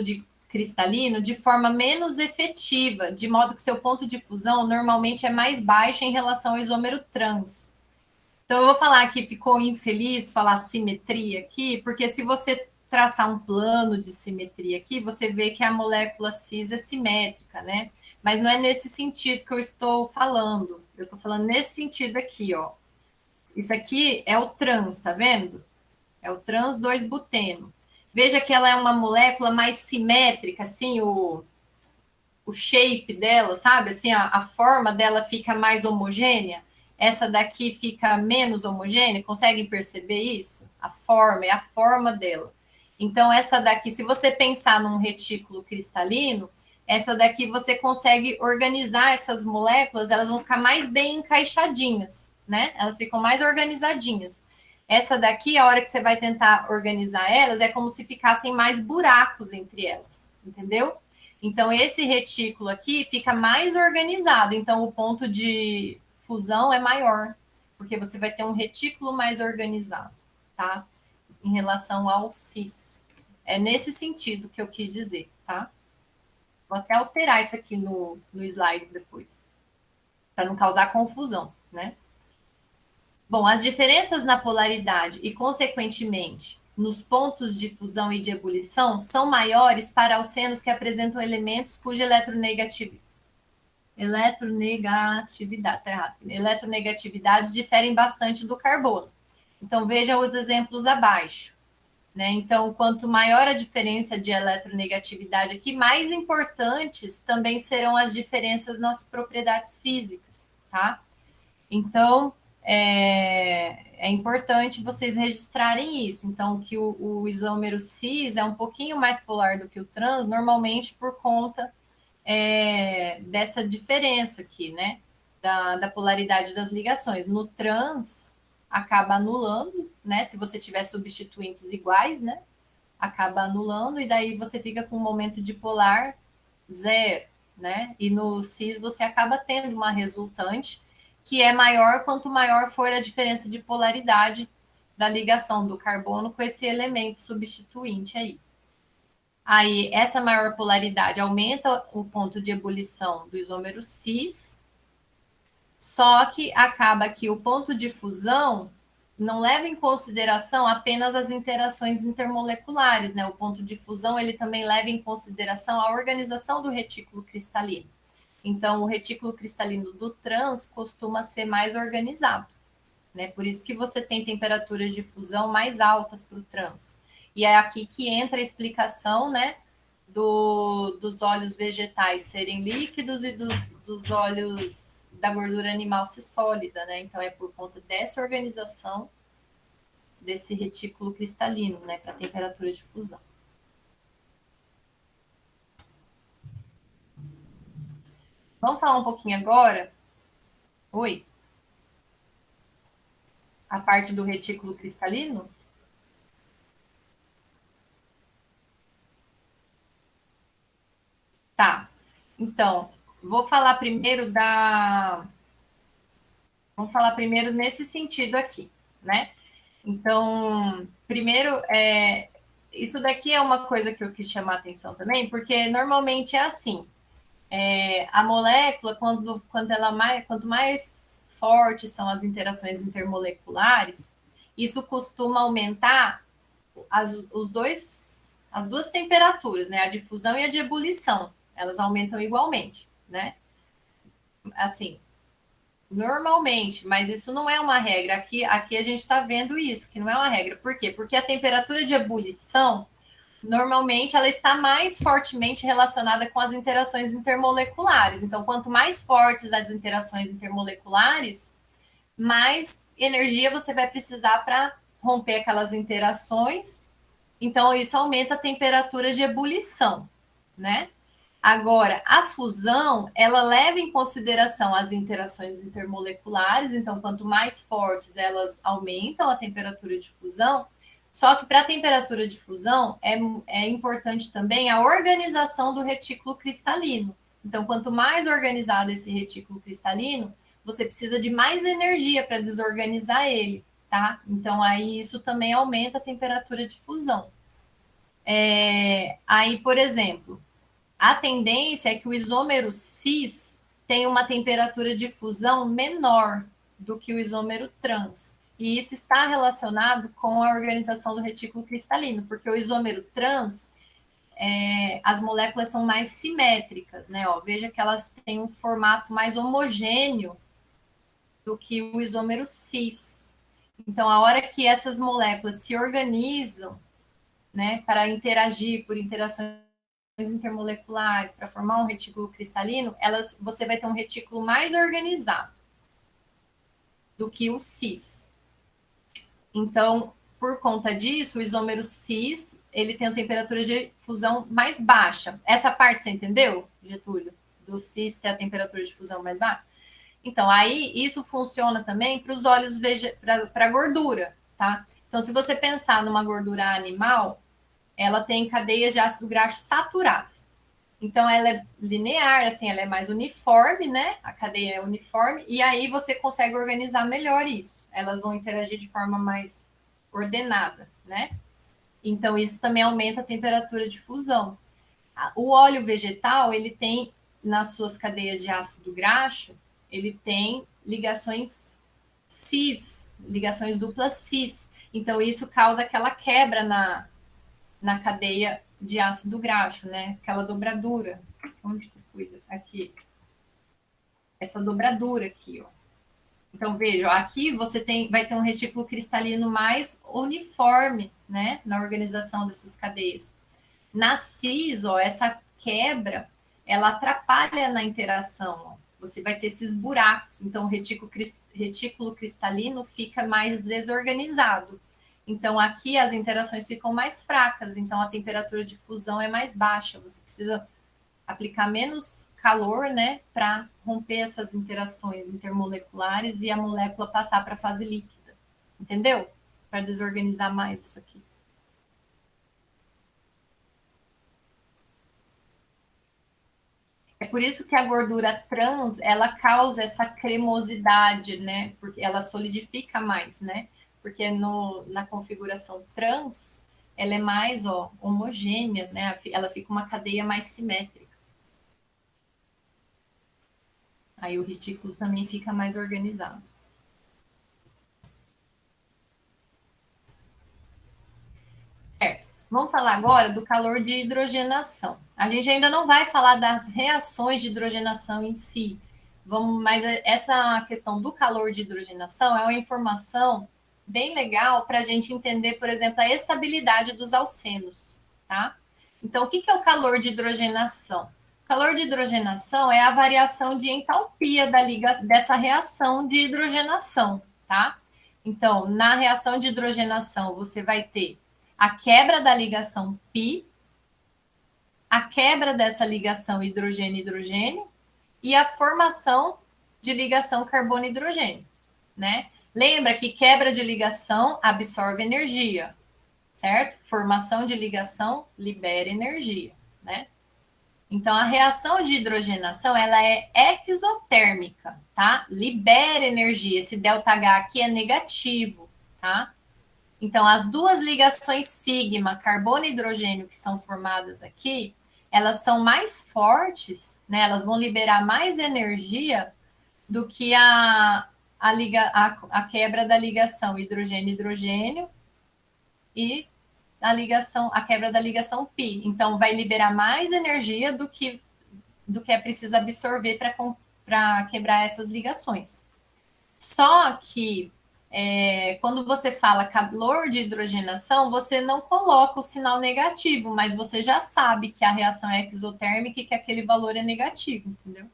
S1: cristalino de forma menos efetiva, de modo que seu ponto de fusão normalmente é mais baixo em relação ao isômero trans. Então, eu vou falar que ficou infeliz falar simetria aqui, porque se você traçar um plano de simetria aqui, você vê que a molécula cis é simétrica, né? Mas não é nesse sentido que eu estou falando. Eu estou falando nesse sentido aqui, ó. Isso aqui é o trans, tá vendo? É o trans 2-buteno. Veja que ela é uma molécula mais simétrica, assim, o shape dela, sabe? Assim, a forma dela fica mais homogênea. Essa daqui fica menos homogênea. Conseguem perceber isso? A forma, é a forma dela. Então, essa daqui, se você pensar num retículo cristalino, essa daqui você consegue organizar essas moléculas, elas vão ficar mais bem encaixadinhas, né? Elas ficam mais organizadinhas. Essa daqui, a hora que você vai tentar organizar elas, é como se ficassem mais buracos entre elas, entendeu? Então, esse retículo aqui fica mais organizado. Então, o ponto de fusão é maior, porque você vai ter um retículo mais organizado, tá? Em relação ao cis. É nesse sentido que eu quis dizer, tá? Vou até alterar isso aqui no slide depois, para não causar confusão, né? Bom, as diferenças na polaridade e, consequentemente, nos pontos de fusão e de ebulição são maiores para alcenos que apresentam elementos cuja eletronegatividade, tá errado, eletronegatividades diferem bastante do carbono. Então, veja os exemplos abaixo. Né? Então, quanto maior a diferença de eletronegatividade aqui, mais importantes também serão as diferenças nas propriedades físicas, tá? Então, é importante vocês registrarem isso. Então, que o isômero cis é um pouquinho mais polar do que o trans, normalmente por conta dessa diferença aqui, né? Da polaridade das ligações. No trans, acaba anulando, né? Se você tiver substituintes iguais, né? Acaba anulando, e daí você fica com um momento dipolar zero, né? E no cis você acaba tendo uma resultante que é maior quanto maior for a diferença de polaridade da ligação do carbono com esse elemento substituinte aí. Aí, essa maior polaridade aumenta o ponto de ebulição do isômero cis, só que acaba que o ponto de fusão não leva em consideração apenas as interações intermoleculares, né? O ponto de fusão, ele também leva em consideração a organização do retículo cristalino. Então, o retículo cristalino do trans costuma ser mais organizado, né? Por isso que você tem temperaturas de fusão mais altas para o trans. E é aqui que entra a explicação, né, dos óleos vegetais serem líquidos e dos óleos da gordura animal ser sólida, né? Então, é por conta dessa organização desse retículo cristalino, né, para a temperatura de fusão. Vamos falar um pouquinho agora. Oi. A parte do retículo cristalino? Tá. Então, vou falar primeiro da. Vamos falar primeiro nesse sentido aqui, né? Então, primeiro, isso daqui é uma coisa que eu quis chamar a atenção também, porque normalmente é assim: a molécula, quanto mais fortes são as interações intermoleculares, isso costuma aumentar as duas temperaturas, né? A de fusão e a de ebulição. Elas aumentam igualmente, né? Assim, normalmente, mas isso não é uma regra. Aqui a gente está vendo isso, que não é uma regra. Por quê? Porque a temperatura de ebulição, normalmente, ela está mais fortemente relacionada com as interações intermoleculares. Então, quanto mais fortes as interações intermoleculares, mais energia você vai precisar para romper aquelas interações. Então, isso aumenta a temperatura de ebulição, né? Agora, a fusão, ela leva em consideração as interações intermoleculares, então, quanto mais fortes elas aumentam a temperatura de fusão, só que para a temperatura de fusão é importante também a organização do retículo cristalino. Então, quanto mais organizado esse retículo cristalino, você precisa de mais energia para desorganizar ele, tá? Então, aí isso também aumenta a temperatura de fusão. Aí, por exemplo, a tendência é que o isômero cis tenha uma temperatura de fusão menor do que o isômero trans. E isso está relacionado com a organização do retículo cristalino, porque o isômero trans, as moléculas são mais simétricas, né? Ó, veja que elas têm um formato mais homogêneo do que o isômero cis. Então, a hora que essas moléculas se organizam, né, para interagir por interações intermoleculares, para formar um retículo cristalino, você vai ter um retículo mais organizado do que o cis. Então, por conta disso, o isômero cis, ele tem a temperatura de fusão mais baixa. Essa parte você entendeu, Getúlio? Do cis ter a temperatura de fusão mais baixa? Então, aí isso funciona também para os óleos para gordura, tá? Então, se você pensar numa gordura animal, ela tem cadeias de ácido graxo saturadas. Então, ela é linear, assim, ela é mais uniforme, né? A cadeia é uniforme, e aí você consegue organizar melhor isso. Elas vão interagir de forma mais ordenada, né? Então, isso também aumenta a temperatura de fusão. O óleo vegetal, ele tem, nas suas cadeias de ácido graxo, ele tem ligações cis, ligações duplas cis. Então, isso causa aquela quebra na cadeia de ácido graxo, né? Aquela dobradura. Onde que coisa? Aqui. Essa dobradura aqui, ó. Então, veja, aqui você vai ter um retículo cristalino mais uniforme, né? Na organização dessas cadeias. Na cis, ó, essa quebra, ela atrapalha na interação, ó. Você vai ter esses buracos. Então, o retículo cristalino fica mais desorganizado. Então, aqui as interações ficam mais fracas, então a temperatura de fusão é mais baixa. Você precisa aplicar menos calor, né, para romper essas interações intermoleculares e a molécula passar para a fase líquida. Entendeu? Para desorganizar mais isso aqui. É por isso que a gordura trans, ela causa essa cremosidade, né? Porque ela solidifica mais, né? Porque na configuração trans, ela é mais, ó, homogênea, né? Ela fica uma cadeia mais simétrica. Aí o retículo também fica mais organizado. Certo. Vamos falar agora do calor de hidrogenação. A gente ainda não vai falar das reações de hidrogenação em si. Mas essa questão do calor de hidrogenação é uma informação bem legal para a gente entender, por exemplo, a estabilidade dos alcenos, tá? Então, o que é o calor de hidrogenação? O calor de hidrogenação é a variação de entalpia dessa reação de hidrogenação, tá? Então, na reação de hidrogenação, você vai ter a quebra da ligação π, a quebra dessa ligação hidrogênio-hidrogênio e a formação de ligação carbono-hidrogênio, né? Lembra que quebra de ligação absorve energia, certo? Formação de ligação libera energia, né? Então, a reação de hidrogenação, ela é exotérmica, tá? Libera energia. Esse ΔH aqui é negativo, tá? Então, as duas ligações sigma, carbono e hidrogênio, que são formadas aqui, elas são mais fortes, né? Elas vão liberar mais energia do que a quebra da ligação hidrogênio-hidrogênio e a quebra da ligação π. Então, vai liberar mais energia do que é preciso absorver para quebrar essas ligações. Só que quando você fala calor de hidrogenação, você não coloca o sinal negativo, mas você já sabe que a reação é exotérmica e que aquele valor é negativo, entendeu?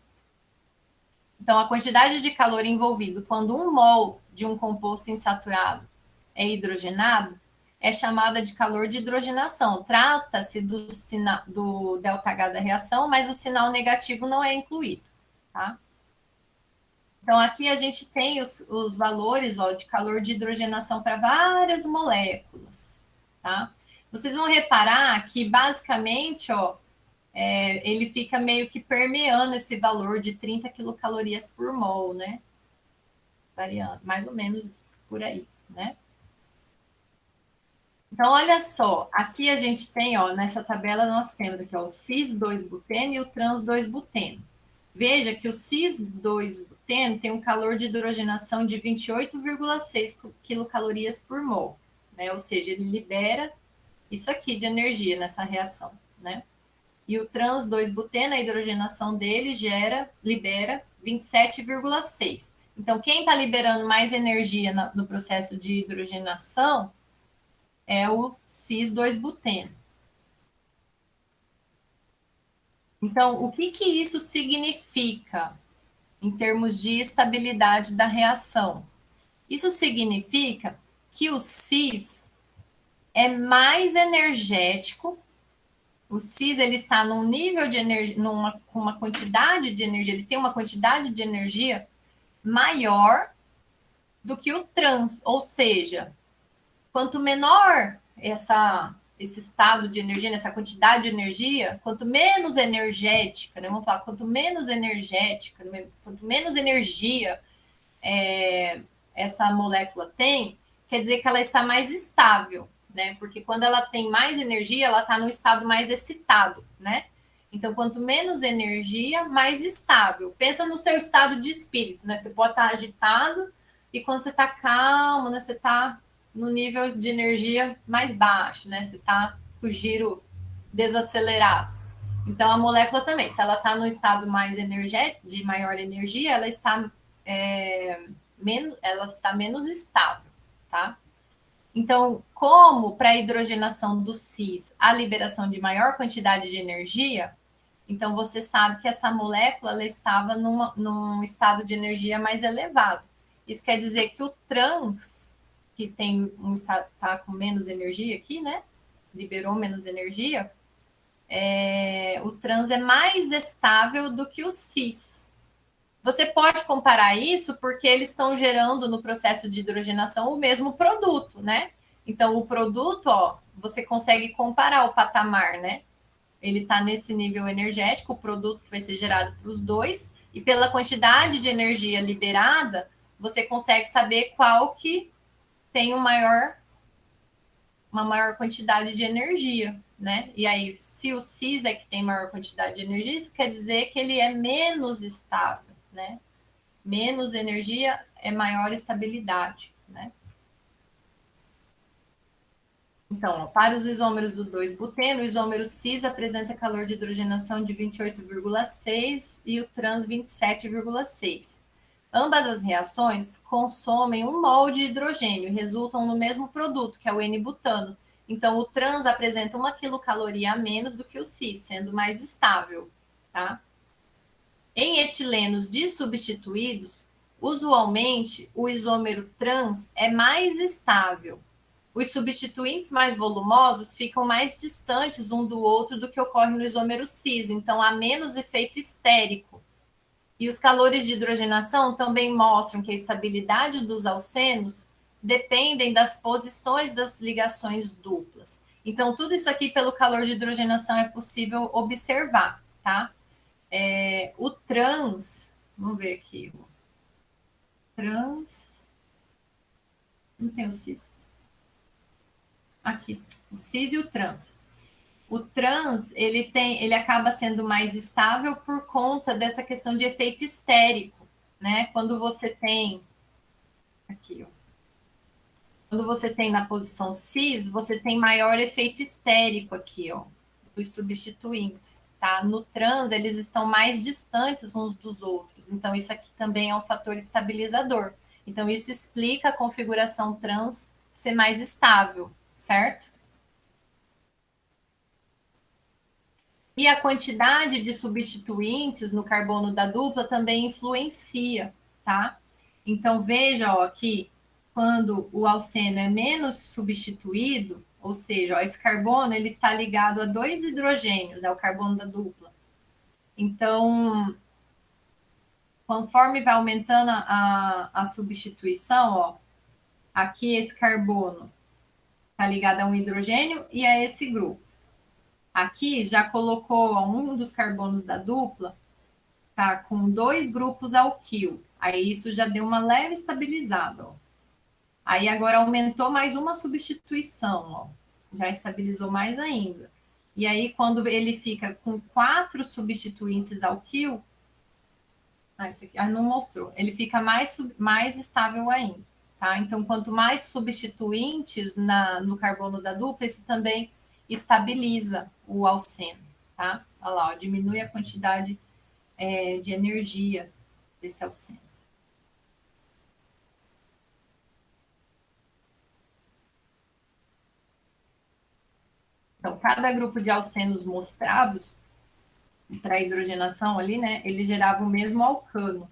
S1: Então, a quantidade de calor envolvido quando 1 mol de um composto insaturado é hidrogenado é chamada de calor de hidrogenação. Trata-se do ΔH da reação, mas o sinal negativo não é incluído, tá? Então, aqui a gente tem os valores, ó, de calor de hidrogenação para várias moléculas, tá? Vocês vão reparar que, basicamente, ó, ele fica meio que permeando esse valor de 30 quilocalorias por mol, né? Variando, mais ou menos por aí, né? Então, olha só, aqui a gente tem, ó, nessa tabela nós temos aqui, ó, o cis 2-buteno e o trans 2-buteno. Veja que o cis-2-buteno tem um calor de hidrogenação de 28,6 quilocalorias por mol, né? Ou seja, ele libera isso aqui de energia nessa reação, né? E o trans-2-buteno, a hidrogenação dele libera 27,6. Então, quem está liberando mais energia no processo de hidrogenação é o cis-2-buteno. Então, o que isso significa em termos de estabilidade da reação? Isso significa que o cis é mais energético. O cis ele está num nível de energia, com uma quantidade de energia, ele tem uma quantidade de energia maior do que o trans, ou seja, quanto menor esse estado de energia, essa quantidade de energia, quanto menos energética, né? Vamos falar, quanto menos energética, quanto menos energia essa molécula tem, quer dizer que ela está mais estável, né? Porque quando ela tem mais energia, ela está no estado mais excitado, né? Então, quanto menos energia, mais estável. Pensa no seu estado de espírito, né? Você pode estar agitado e quando você está calmo, né? Você está no nível de energia mais baixo, né? Você está com o giro desacelerado. Então, a molécula também, se ela está no estado mais energético, de maior energia, ela está menos estável, tá? Então, como para a hidrogenação do cis, a liberação de maior quantidade de energia, então você sabe que essa molécula ela estava num estado de energia mais elevado. Isso quer dizer que o trans, que tem está com menos energia aqui, né? Liberou menos energia, o trans é mais estável do que o cis. Você pode comparar isso porque eles estão gerando no processo de hidrogenação o mesmo produto, né? Então, o produto, ó, você consegue comparar o patamar, né? Ele está nesse nível energético, o produto que vai ser gerado para os dois, e pela quantidade de energia liberada, você consegue saber qual que tem uma maior quantidade de energia, né? E aí, se o cis é que tem maior quantidade de energia, isso quer dizer que ele é menos estável, né? Menos energia é maior estabilidade, né? Então, ó, para os isômeros do 2-buteno, o isômero cis apresenta calor de hidrogenação de 28,6 e o trans 27,6. Ambas as reações consomem 1 mol de hidrogênio e resultam no mesmo produto, que é o N-butano. Então, o trans apresenta 1 quilocaloria a menos do que o cis, sendo mais estável, tá? Em etilenos dissubstituídos, usualmente o isômero trans é mais estável. Os substituintes mais volumosos ficam mais distantes um do outro do que ocorre no isômero cis, então há menos efeito estérico. E os calores de hidrogenação também mostram que a estabilidade dos alcenos dependem das posições das ligações duplas. Então, tudo isso aqui pelo calor de hidrogenação é possível observar, tá? O trans, vamos ver aqui, o trans, não tem o cis, aqui, o cis e o trans. O trans, ele acaba sendo mais estável por conta dessa questão de efeito estérico, né? Quando você tem, aqui, ó, quando você tem na posição cis, você tem maior efeito estérico aqui, ó, dos substituintes, tá? No trans, eles estão mais distantes uns dos outros, então isso aqui também é um fator estabilizador. Então, isso explica a configuração trans ser mais estável, certo? E a quantidade de substituintes no carbono da dupla também influencia, tá? Então, veja, ó, que quando o alceno é menos substituído, ou seja, ó, esse carbono ele está ligado a 2 hidrogênios, é o carbono da dupla. Então, conforme vai aumentando a substituição, ó, aqui esse carbono está ligado a um hidrogênio e a esse grupo. Aqui já colocou ó, um dos carbonos da dupla, tá com 2 grupos alquil. Aí isso já deu uma leve estabilizada, ó. Aí agora aumentou mais uma substituição, ó. Já estabilizou mais ainda. E aí, quando ele fica com 4 substituintes alquil, esse aqui, não mostrou. Ele fica mais estável ainda, tá? Então, quanto mais substituintes no carbono da dupla, isso também estabiliza o alceno, tá? Olha lá, ó, diminui a quantidade de energia desse alceno. Então, cada grupo de alcenos mostrados para hidrogenação ali, né, ele gerava o mesmo alcano.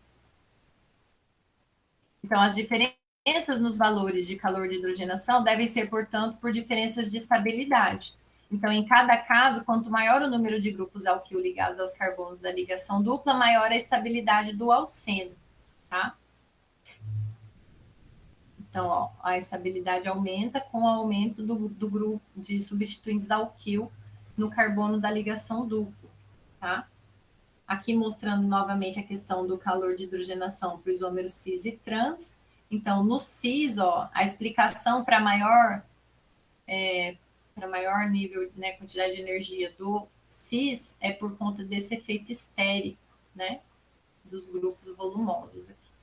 S1: Então, as diferenças nos valores de calor de hidrogenação devem ser, portanto, por diferenças de estabilidade. Então, em cada caso, quanto maior o número de grupos alquil ligados aos carbonos da ligação dupla, maior a estabilidade do alceno, tá? Então, ó, a estabilidade aumenta com o aumento do grupo de substituintes alquil no carbono da ligação dupla, tá? Aqui mostrando novamente a questão do calor de hidrogenação para o isômero cis e trans. Então, no cis, ó, a explicação para maior nível, né, quantidade de energia do cis é por conta desse efeito estérico, né, dos grupos volumosos aqui.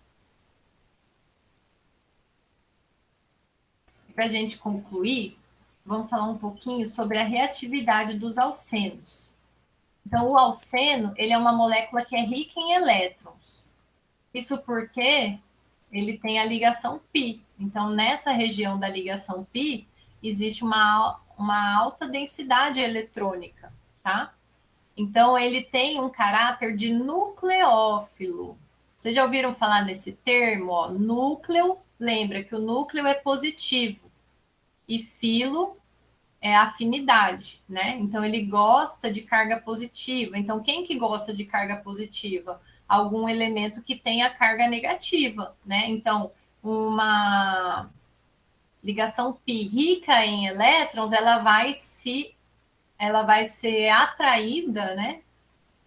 S1: Para a gente concluir, vamos falar um pouquinho sobre a reatividade dos alcenos. Então, o alceno, ele é uma molécula que é rica em elétrons. Isso porque ele tem a ligação π. Então, nessa região da ligação π, existe uma alta densidade eletrônica, tá? Então, ele tem um caráter de nucleófilo. Vocês já ouviram falar nesse termo? Ó, núcleo, lembra que o núcleo é positivo e filo é afinidade, né? Então ele gosta de carga positiva. Então quem que gosta de carga positiva? Algum elemento que tenha carga negativa, né? Então uma ligação π rica em elétrons, ela vai ser atraída, né,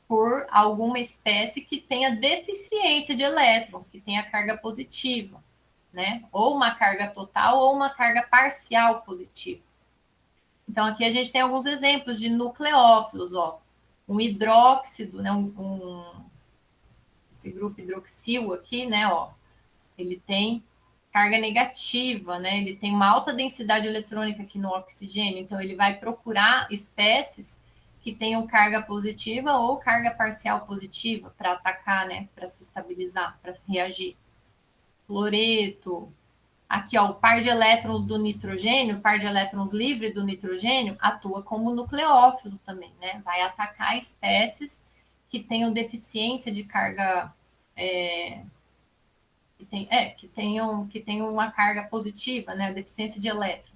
S1: por alguma espécie que tenha deficiência de elétrons, que tenha carga positiva, né? Ou uma carga total ou uma carga parcial positiva. Então, aqui a gente tem alguns exemplos de nucleófilos, ó. Um hidróxido, né? Esse grupo hidroxil aqui, né? Ó, ele tem carga negativa, né? Ele tem uma alta densidade eletrônica aqui no oxigênio, então ele vai procurar espécies que tenham carga positiva ou carga parcial positiva para atacar, né? Para se estabilizar, para reagir. Fluoreto, aqui, ó, o par de elétrons do nitrogênio, o par de elétrons livre do nitrogênio, atua como nucleófilo também, né? Vai atacar espécies que tenham deficiência de carga, que tenham uma carga positiva, né? Deficiência de elétrons.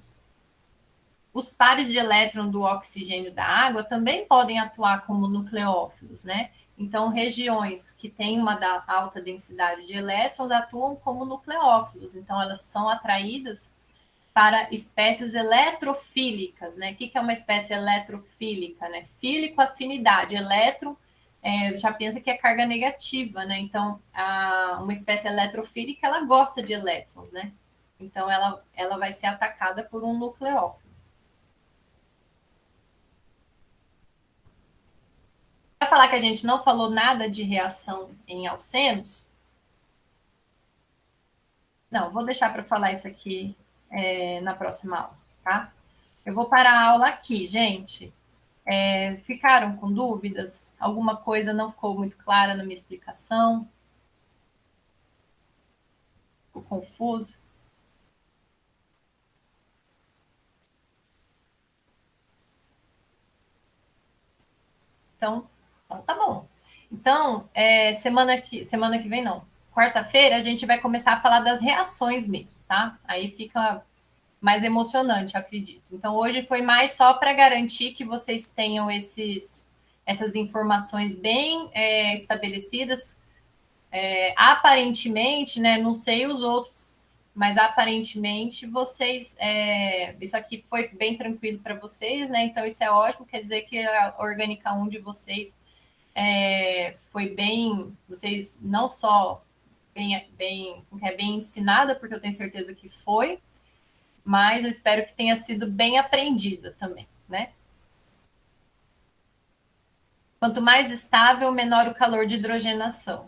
S1: Os pares de elétron do oxigênio da água também podem atuar como nucleófilos, né? Então, regiões que têm uma alta densidade de elétrons atuam como nucleófilos. Então, elas são atraídas para espécies eletrofílicas, né? O que é uma espécie eletrofílica, né? Fílico, afinidade. Elétron, já pensa que é carga negativa, né? Então, uma espécie eletrofílica, ela gosta de elétrons, né? Então, ela vai ser atacada por um nucleófilo. Para falar que a gente não falou nada de reação em alcenos, não, vou deixar para falar isso aqui na próxima aula, tá? Eu vou parar a aula aqui, gente. Ficaram com dúvidas? Alguma coisa não ficou muito clara na minha explicação? Ficou confuso? Então tá bom. Então, semana que vem não. Quarta-feira a gente vai começar a falar das reações mesmo, tá? Aí fica mais emocionante, eu acredito. Então, hoje foi mais só para garantir que vocês tenham essas informações bem estabelecidas. Aparentemente, né? Não sei os outros, mas aparentemente vocês. Isso aqui foi bem tranquilo para vocês, né? Então, isso é ótimo, quer dizer que a Orgânica 1 de vocês foi bem. Vocês não só bem ensinada, porque eu tenho certeza que foi, mas eu espero que tenha sido bem aprendida também, né? Quanto mais estável, menor o calor de hidrogenação.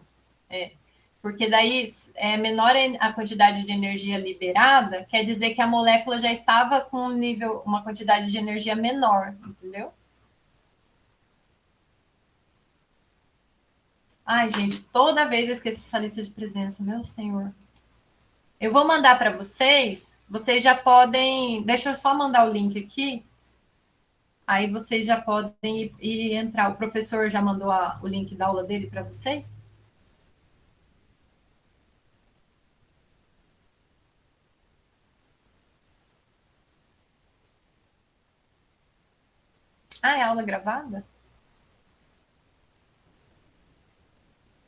S1: Porque daí é menor a quantidade de energia liberada, quer dizer que a molécula já estava com um nível, uma quantidade de energia menor, entendeu? Ai, gente, toda vez eu esqueço essa lista de presença, meu senhor. Eu vou mandar para vocês, vocês já podem. Deixa eu só mandar o link aqui, aí vocês já podem ir entrar. O professor já mandou o link da aula dele para vocês? Ah, é aula gravada?